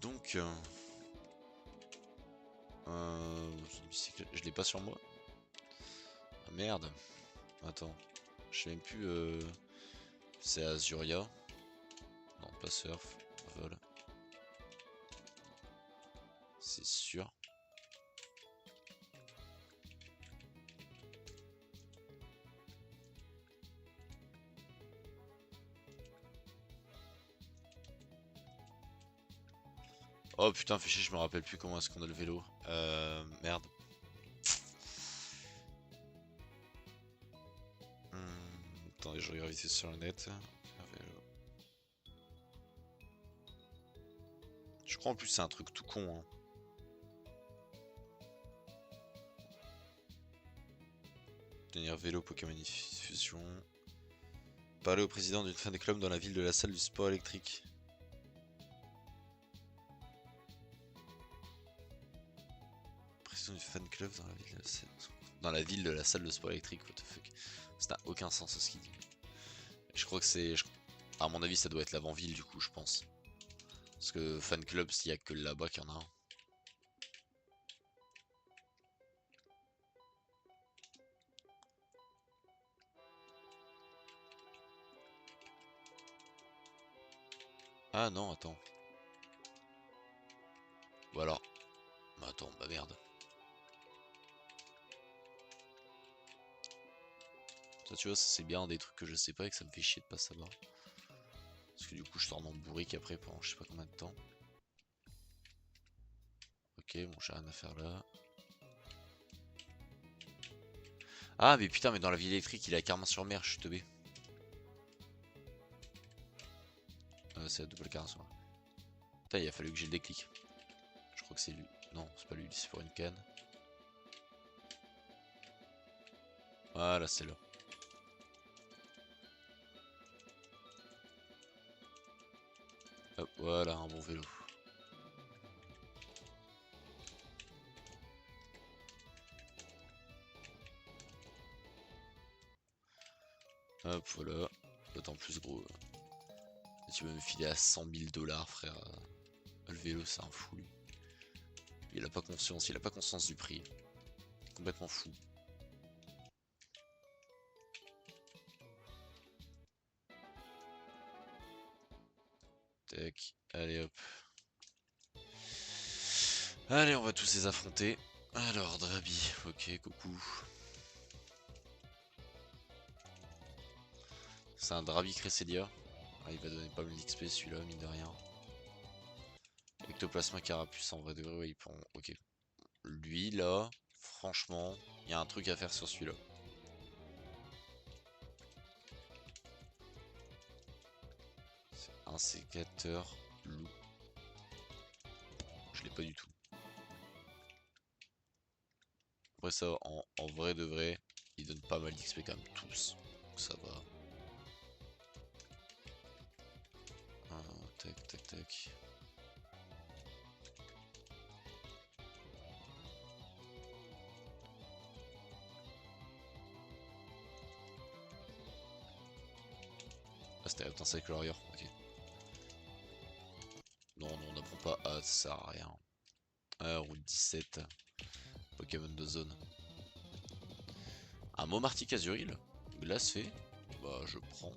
Donc, je l'ai pas sur moi. Ah, merde. Attends, je sais même plus. C'est Azuria. Non, pas surf. Vol. C'est sûr. Oh putain, fais chier, je me rappelle plus comment est-ce qu'on a le vélo. Merde. Attendez, je regarde vite sur le net. Je crois en plus c'est un truc tout con. Hein. Obtenir vélo Pokémon Fusion. Parler au président d'une fan club dans la ville de la salle du sport électrique. Président du fan club dans la ville de la salle. Dans la ville de la salle de sport électrique, what the fuck. Ça n'a aucun sens ce qu'il dit. Je crois que c'est. À mon avis, ça doit être l'avant-ville du coup, je pense. Parce que fan club, s'il y a que là-bas qu'il y en a un. Ah non, attends. Ou alors. Bah attends, bah merde. Ça, tu vois, ça c'est bien des trucs que je sais pas et que ça me fait chier de pas savoir. Parce que du coup, je sors dans bourrique après pendant je sais pas combien de temps. Ok, bon, j'ai rien à faire là. Ah, mais putain, mais dans la ville électrique, il est à Carmin-sur-Mer, je suis teubé. C'est la double Carmin-sur-Mer. Putain, il a fallu que j'ai le déclic. Je crois que c'est lui. Non, c'est pas lui, c'est pour une canne. Voilà, c'est là. Hop, voilà, un bon vélo. Hop, voilà. D'autant plus gros. Tu vas me filer à 100 000 $, frère. Le vélo, c'est un fou, lui. Il a pas conscience, il a pas conscience du prix. Complètement fou. Tac, allez hop. Allez, on va tous les affronter. Alors, Drabi, ok, coucou. C'est un Drabi Cresselia. Ah, il va donner pas mal d'XP celui-là, mine de rien. Ectoplasma Carapuce, en vrai de vrai, ouais, il prend. Ok. Lui, là, franchement, il y a un truc à faire sur celui-là. Un sécateur loup. Je l'ai pas du tout. Après ça, en vrai de vrai, il donne pas mal d'XP quand même tous. Donc ça va. Tac, tac, tac. Ah, c'était un Cycle Warrior, ok. Non, non, on n'apprend pas. Ah, ça sert à rien. Ah, route 17. Pokémon de zone. Un Momartic Azuril. Glace fait. Bah, je prends.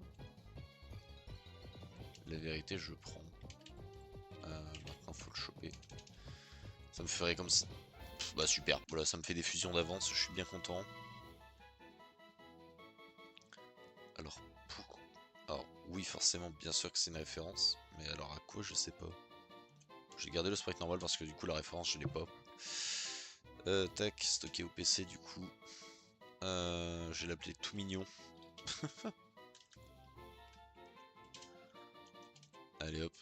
La vérité, je prends. Maintenant, faut le choper. Ça me ferait comme ça. Bah, super. Voilà, ça me fait des fusions d'avance. Je suis bien content. Alors, pourquoi? Alors, oui, forcément, bien sûr que c'est une référence. Mais alors, à quoi, je sais pas. J'ai gardé le sprite normal parce que du coup, la référence, je l'ai pas. Tac, stocké au PC, du coup. Je vais l'appeler tout mignon. Allez hop,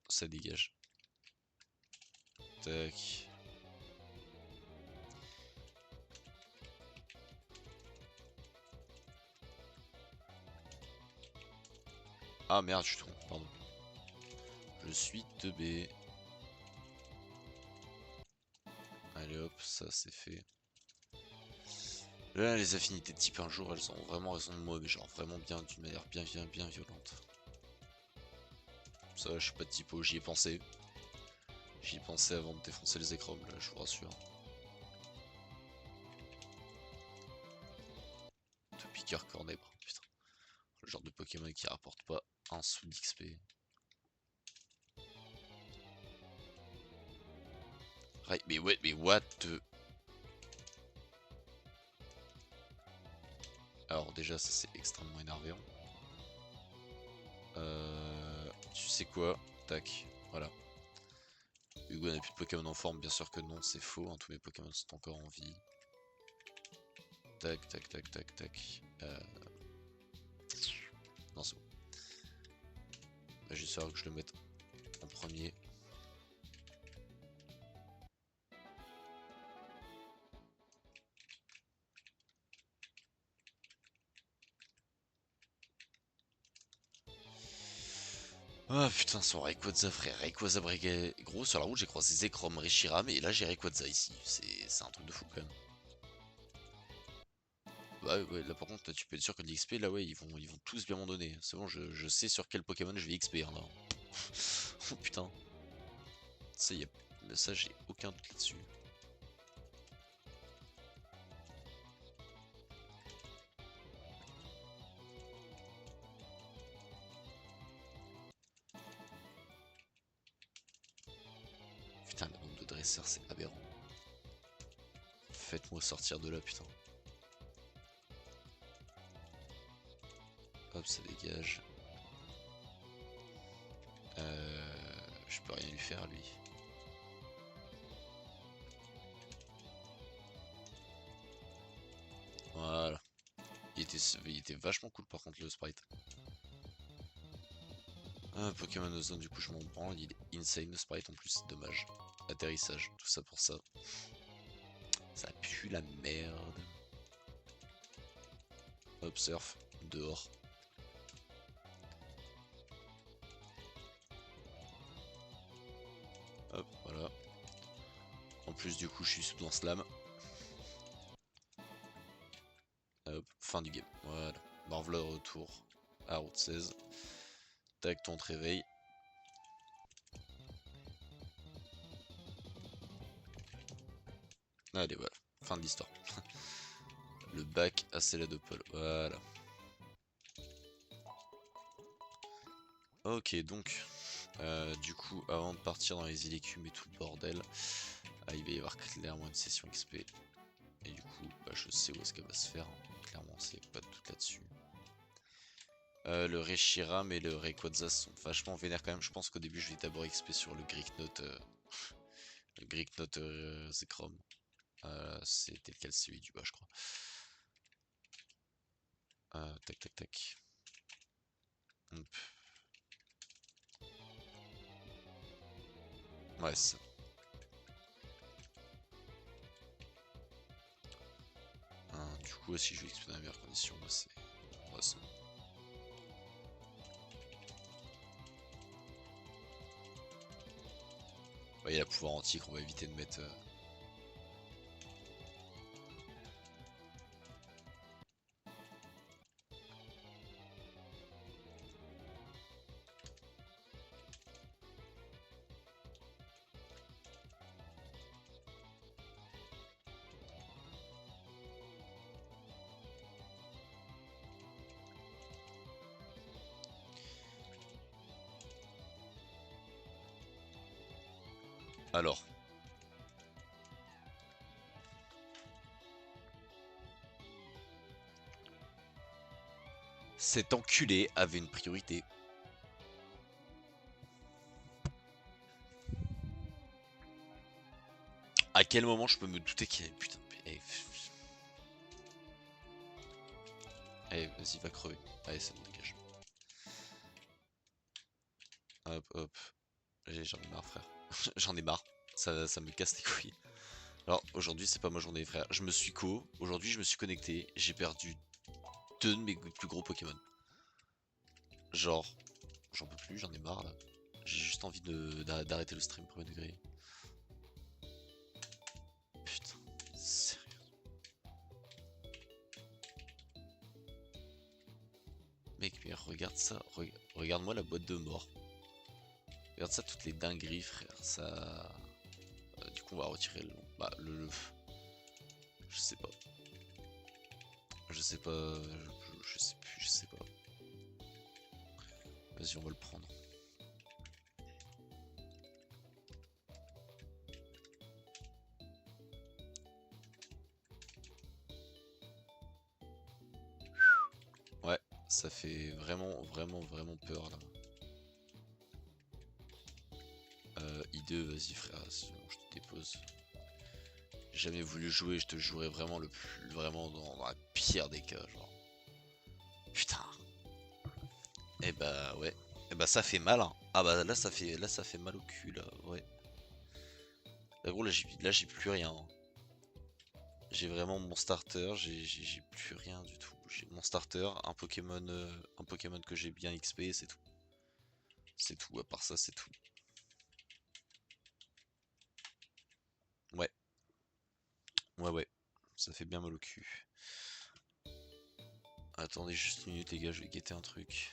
ça dégage. Tac. Ah merde, je suis trop, pardon. Je suis teubé. Allez hop, ça c'est fait. Là, les affinités de type un jour, elles ont vraiment raison de moi, mais genre vraiment bien, d'une manière bien violente. Ça, je suis pas de typo, j'y ai pensé. J'y ai pensé avant de défoncer les écrans, là, je vous rassure. De piqueur cornèbre, putain. Le genre de Pokémon qui rapporte pas un sou d'XP. Mais ouais, mais what the... Alors déjà, ça c'est extrêmement énervant. Tu sais quoi? Tac, voilà. Hugo n'a plus de Pokémon en forme, bien sûr que non, c'est faux, hein, tous mes Pokémon sont encore en vie. Tac, tac, tac, tac, tac. Non, c'est bon. Là, juste falloir que je le mette en premier. Ah putain, son Rayquaza frère, Rayquaza gros sur la route j'ai croisé Zekrom, Reshiram et là j'ai Rayquaza ici, c'est un truc de fou quand même. Bah ouais, là par contre là, tu peux être sûr que l'XP là ouais ils vont tous bien m'en donner. C'est bon, je sais sur quel Pokémon je vais XP hein, là. Oh putain, ça y a, ça j'ai aucun doute là-dessus. Putain le nombre de dresseurs c'est aberrant. Faites-moi sortir de là putain. Hop ça dégage. Je peux rien lui faire lui. Voilà. Il était vachement cool par contre le sprite. Ah, Pokémon Ozone, du coup je m'en branle, il est insane le sprite en plus, c'est dommage. Atterrissage, tout ça pour ça. Ça pue la merde. Hop, surf, dehors. Hop, voilà. En plus du coup je suis sous dans slam. Hop, fin du game. Voilà. Marvel retour à route 16. Tac, ton te réveille. Allez, voilà. Fin de l'histoire. Le bac à Céladopol. Voilà. Ok, donc. Du coup, avant de partir dans les îles écumes et tout le bordel, il va y avoir clairement une session XP. Et du coup, bah, je sais où est-ce qu'elle va se faire. Hein. Clairement, c'est pas de doute là-dessus. Le Reshiram et le Rayquaza sont vachement vénères quand même. Je pense qu'au début, je vais d'abord XP sur le Greek Note. Le Greek Note Zekrom. C'était lequel, celui du bas, je crois. Tac, tac, tac. Hop. Ouais, c'est ça. Du coup, si je vais XP dans les meilleures conditions, bah, c'est. Ouais, c'est bon. Ouais, il y a la pouvoir antique, on va éviter de mettre. Alors. Cet enculé avait une priorité. À quel moment je peux me douter qu'il y a. Putain. Allez, vas-y, va crever. Allez, ça me dégage. Hop, hop. J'en ai marre, frère. J'en ai marre. Ça me casse les couilles. Alors, aujourd'hui, c'est pas ma journée, frère. Je me suis Aujourd'hui, je me suis connecté. J'ai perdu 2 de mes plus gros Pokémon. Genre, j'en peux plus, j'en ai marre là. J'ai juste envie d'arrêter le stream premier degré. Putain, sérieux. Mec, mais regarde ça. Regarde-moi la boîte de mort. Regarde ça, toutes les dingueries, frère. Ça. Du coup, on va retirer le. Bah, je sais pas. Je sais pas. Je sais plus, je sais pas. Vas-y, on va le prendre. Ouais, ça fait vraiment, vraiment, vraiment peur là. I2, vas-y frère, sinon je te dépose. J'ai jamais voulu jouer, je te jouerai vraiment vraiment dans la pire des cas, genre. Putain. Et bah ouais. Et bah ça fait mal hein. Ah bah là ça fait mal au cul là, ouais. Là gros là j'ai plus rien. Hein. J'ai vraiment mon starter, j'ai plus rien du tout. J'ai mon starter, un Pokémon que j'ai bien XP, c'est tout. C'est tout, à part ça c'est tout. Ouais. Ouais. Ça fait bien mal au cul. Attendez juste une minute les gars, je vais guetter un truc.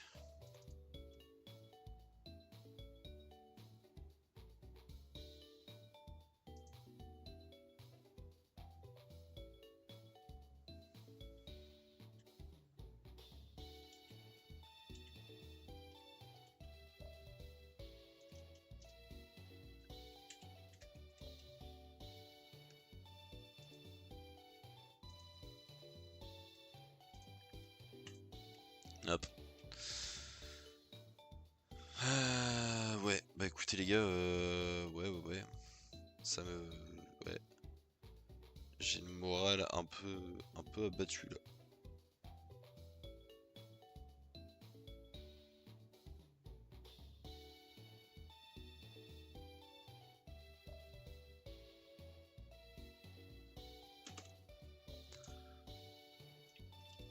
Hop. Ouais, bah écoutez les gars, ouais. Ça me... Ouais. J'ai une morale un peu abattue là.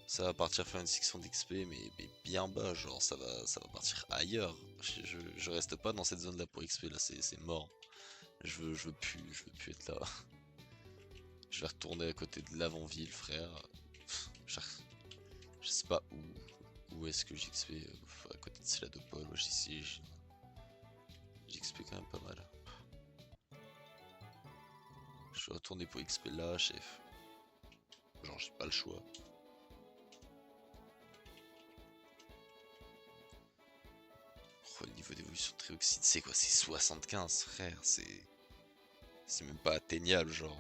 Ça va partir faire une section d'XP mais bien bas, genre ça va partir ailleurs. Je reste pas dans cette zone là pour XP là, c'est mort. Je veux plus être là. Je vais retourner à côté de l'avant-ville frère. Je, je sais pas où est-ce que j'XP à côté de celle de Paul, ouais, j'XP quand même pas mal. Je vais retourner pour XP là, chef. Genre j'ai pas le choix. Oh, le niveau d'évolution de Trioxide, c'est quoi? C'est 75 frère, c'est même pas atteignable genre.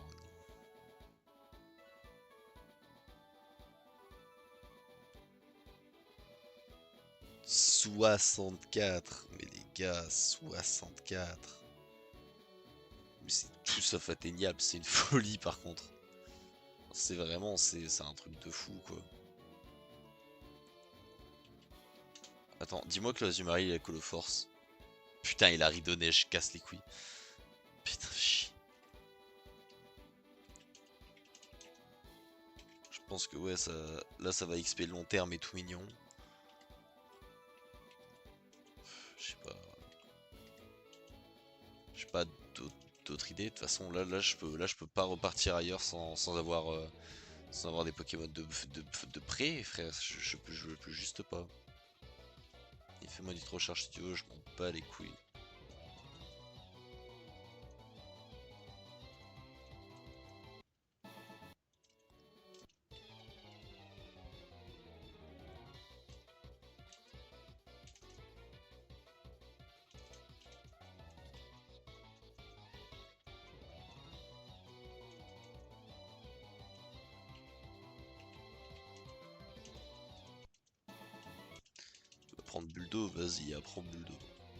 64, mais les gars, 64. Mais c'est tout sauf atteignable, c'est une folie par contre. C'est vraiment, c'est un truc de fou quoi. Attends, dis-moi que l'Azumarill il a Call of Force. Putain, il a ridonné, je casse les couilles. Putain, chi. Je pense que ouais, ça, là ça va XP long terme et tout mignon. Je sais pas. J'ai pas d'autres idées. De toute façon, là je peux pas repartir ailleurs sans avoir des Pokémon de près, frère. Je peux juste pas. Et fais-moi du recharge si tu veux, je m'en bats les couilles. Tu vas prendre Buldo, vas-y, apprends Buldo.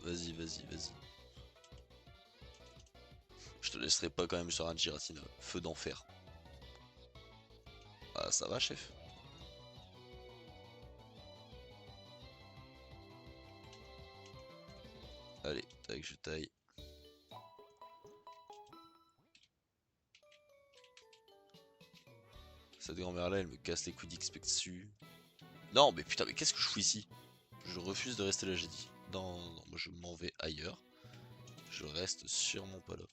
Vas-y. Je te laisserai pas quand même sur un Giratina. Feu d'enfer. Ah, ça va, chef? Allez, tac, je taille. Cette grand-mère là, elle me casse les couilles d'XP dessus. Non, mais putain, mais qu'est-ce que je fous ici? Je refuse de rester là, j'ai dit. Non, moi je m'en vais ailleurs. Je reste sûrement pas là.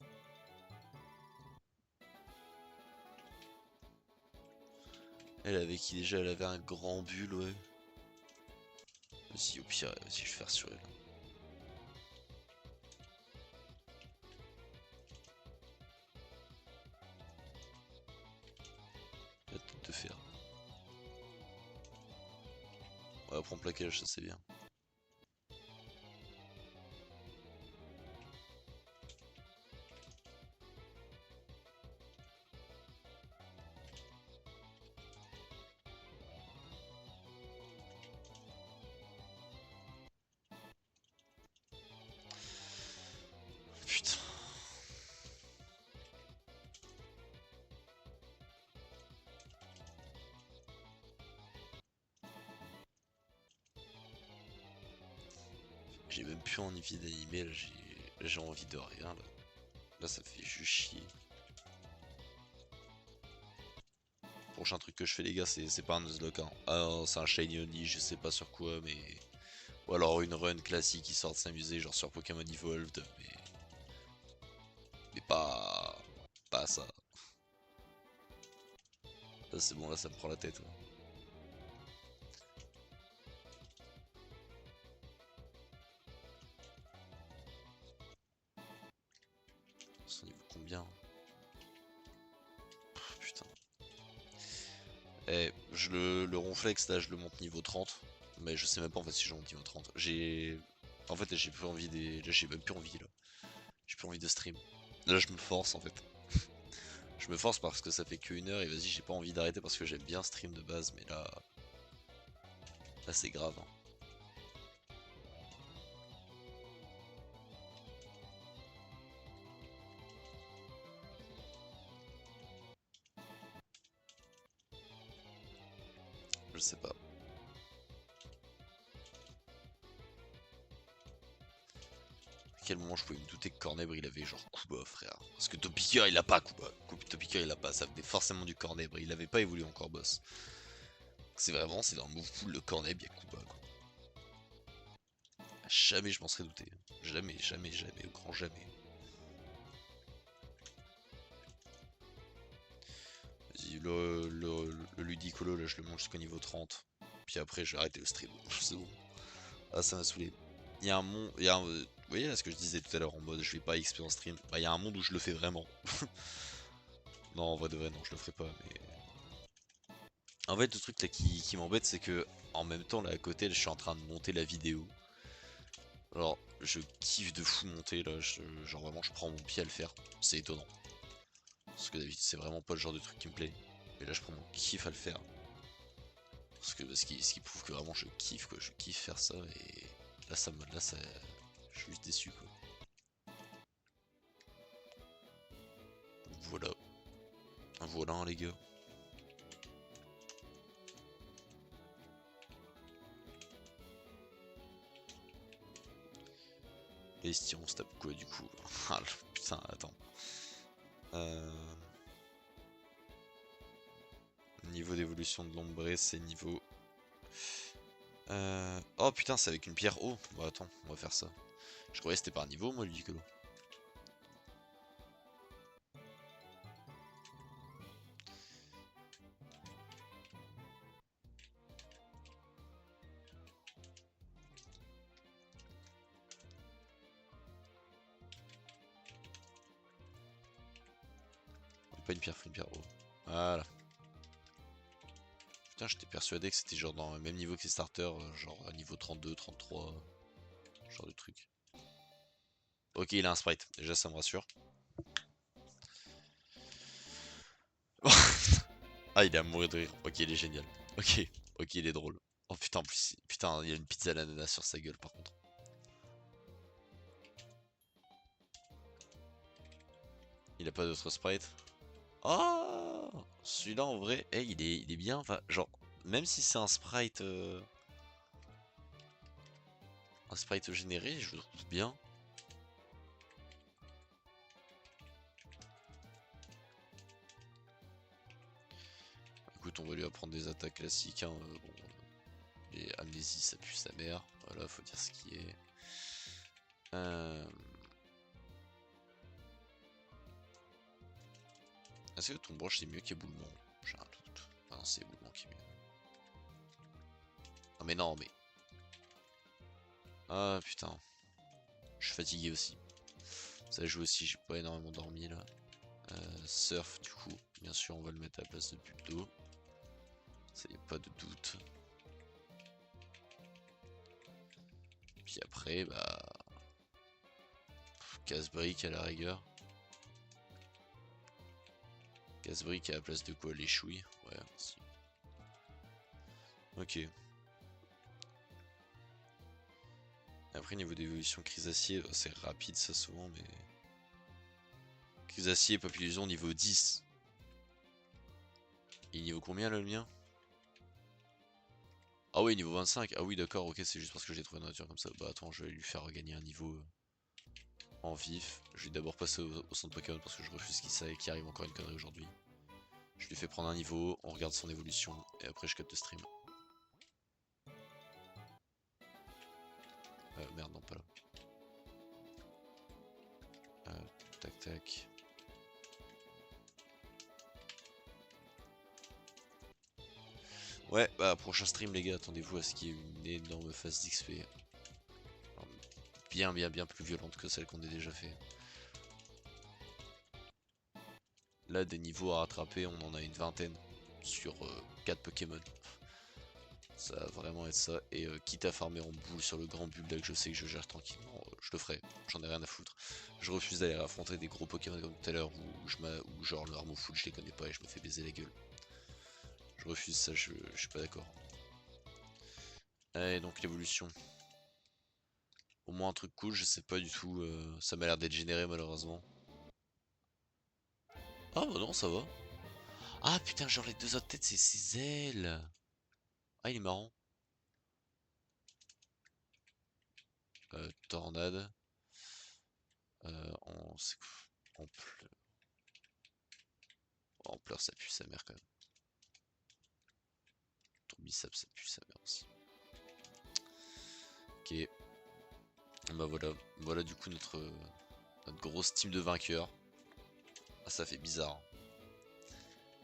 Elle avait qui déjà? Elle avait un grand bulle, ouais. Si au pire, si je vais faire sur elle. La tête de fer. Ouais, prends plaquage, ça c'est bien. Putain. J'ai même plus envie d'animer, là j'ai envie de rien là. Là ça fait juste chier. Prochain truc que je fais les gars, c'est pas un Nuzlocke hein. Ah c'est un Shiny Only, je sais pas sur quoi mais Ou alors une run classique qui sort de s'amuser, genre sur Pokémon Evolved, mais pas ça. Là c'est bon, là ça me prend la tête. Ouais. Son niveau combien? Putain. Eh, le ronflex là je le monte niveau 30. Mais je sais même pas en fait si je monte niveau 30. En fait j'ai plus envie des. Là j'ai même plus envie là. J'ai plus envie de stream. Là je me force en fait. Je me force parce que ça fait que 1 heure et vas-y j'ai pas envie d'arrêter parce que j'aime bien stream de base mais là. Là c'est grave. Hein. Je sais pas. À quel moment je pouvais me douter que Cornèbre il avait genre Kuba frère. Parce que Topiqueur il a pas Kuba. Topiqueur il a pas. Ça venait forcément du Cornèbre. Il avait pas évolué encore boss. C'est vraiment c'est dans le move pool le Cornèbre il y a Kuba quoi. Jamais je m'en serais douté. Jamais, jamais, jamais, au grand jamais. Vas-y, le Ludicolo là je le monte jusqu'au niveau 30. Puis après je vais arrêter le stream. C'est bon. Ah ça m'a saoulé. Il y a un monde. Vous voyez là ce que je disais tout à l'heure en mode je vais pas XP en stream. Bah il y a un monde où je le fais vraiment. Non en vrai de vrai non je le ferai pas mais. En fait le truc là qui m'embête c'est que en même temps là à côté là, je suis en train de monter la vidéo. Alors je kiffe de fou monter là, genre vraiment je prends mon pied à le faire. C'est étonnant. Parce que d'habitude c'est vraiment pas le genre de truc qui me plaît. Mais là je prends mon kiff à le faire. Parce que ce qui prouve que vraiment je kiffe quoi, je kiffe faire ça et là ça je suis juste déçu quoi. Donc voilà. Voilà hein, les gars. Et si on se tape quoi du coup? Ah putain attends. Niveau d'évolution de l'ombré c'est niveau. Oh putain c'est avec une pierre haut. Bah attends, on va faire ça. Je croyais que c'était par niveau moi Ludicolo. Pas une pierre, faut une pierre haut. Voilà. Putain j'étais persuadé que c'était genre dans le même niveau que les starters, genre niveau 32, 33, genre de truc. Ok il a un sprite, déjà ça me rassure. Ah il est à mourir de rire, ok il est génial. Ok, ok il est drôle. Oh putain en plus, putain il y a une pizza à l'ananas sur sa gueule par contre. Il a pas d'autre sprite. Oh celui-là en vrai, hey, il est bien, enfin genre, même si c'est un sprite généré, je le trouve bien. Écoute on va lui apprendre des attaques classiques, hein. Bon, les amnésies ça pue sa mère, voilà faut dire ce qui est. Est-ce que ton broche c'est mieux qu'éboulement? J'ai un doute. Ah non c'est éboulement qui est mieux. Ah mais non mais. Ah putain. Je suis fatigué aussi. Ça joue aussi, j'ai pas énormément dormi là. Surf du coup, bien sûr on va le mettre à la place de Buldo. Ça y a pas de doute. Puis après bah. Casse-brique à la rigueur. Casse-brique à la place de quoi? Les chouilles? Ouais, si. Ok. Après niveau d'évolution Chrysacier, c'est rapide ça souvent mais. Chrysacier, Papillusion niveau 10. Il est niveau combien là le mien? Ah oui niveau 25. Ah oui d'accord ok c'est juste parce que j'ai trouvé une nature comme ça. Bah attends je vais lui faire gagner un niveau en vif. Je vais d'abord passer au centre Pokémon parce que je refuse qu'il arrive encore une connerie aujourd'hui. Je lui fais prendre un niveau, on regarde son évolution et après je cut le stream. Merde, non, pas là. Tac tac. Ouais, bah prochain stream les gars, attendez-vous à ce qu'il y ait une énorme phase d'XP. Bien plus violente que celle qu'on a déjà fait. Là des niveaux à rattraper, on en a une vingtaine sur 4 Pokémon. Ça va vraiment être ça, et quitte à farmer en boule sur le grand bulbe là que je sais que je gère tranquillement, je le ferai, j'en ai rien à foutre. Je refuse d'aller affronter des gros Pokémon comme tout à l'heure où genre le Armoufoutre je les connais pas et je me fais baiser la gueule. Je refuse ça, je suis pas d'accord. Allez, donc l'évolution. Au moins un truc cool, je sais pas du tout, ça m'a l'air d'être généré malheureusement. Ah bah non, ça va. Ah putain, genre les deux autres têtes c'est ses ailes. Ah il est marrant. Tornade. En... en pleurs. En pleurs ça pue sa mère quand même. Tourbillsap ça pue sa mère aussi. Ok. Bah voilà. Voilà du coup notre grosse team de vainqueurs. Ah ça fait bizarre.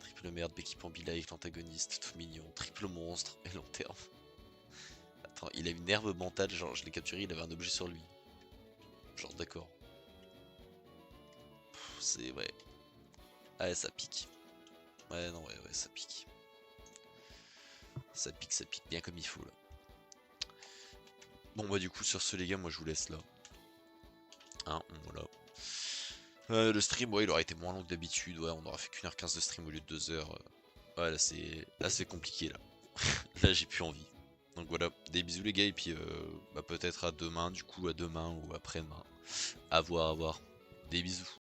Triple merde, Becky Pambila avec l'antagoniste, tout mignon, triple monstre et long terme. Attends, il a une herbe mentale, genre je l'ai capturé, il avait un objet sur lui. Genre d'accord. C'est ouais. Ouais ça pique. Ouais non ouais ça pique. Ça pique bien comme il faut là. Bon bah du coup sur ce les gars, moi je vous laisse là. Hein, voilà. Le stream ouais il aurait été moins long que d'habitude, ouais on aura fait qu'1h15 de stream au lieu de 2h. Ouais là c'est compliqué là. Là j'ai plus envie. Donc voilà, des bisous les gars et puis bah, peut-être à demain du coup, à demain ou après-demain. À voir, à voir. Des bisous.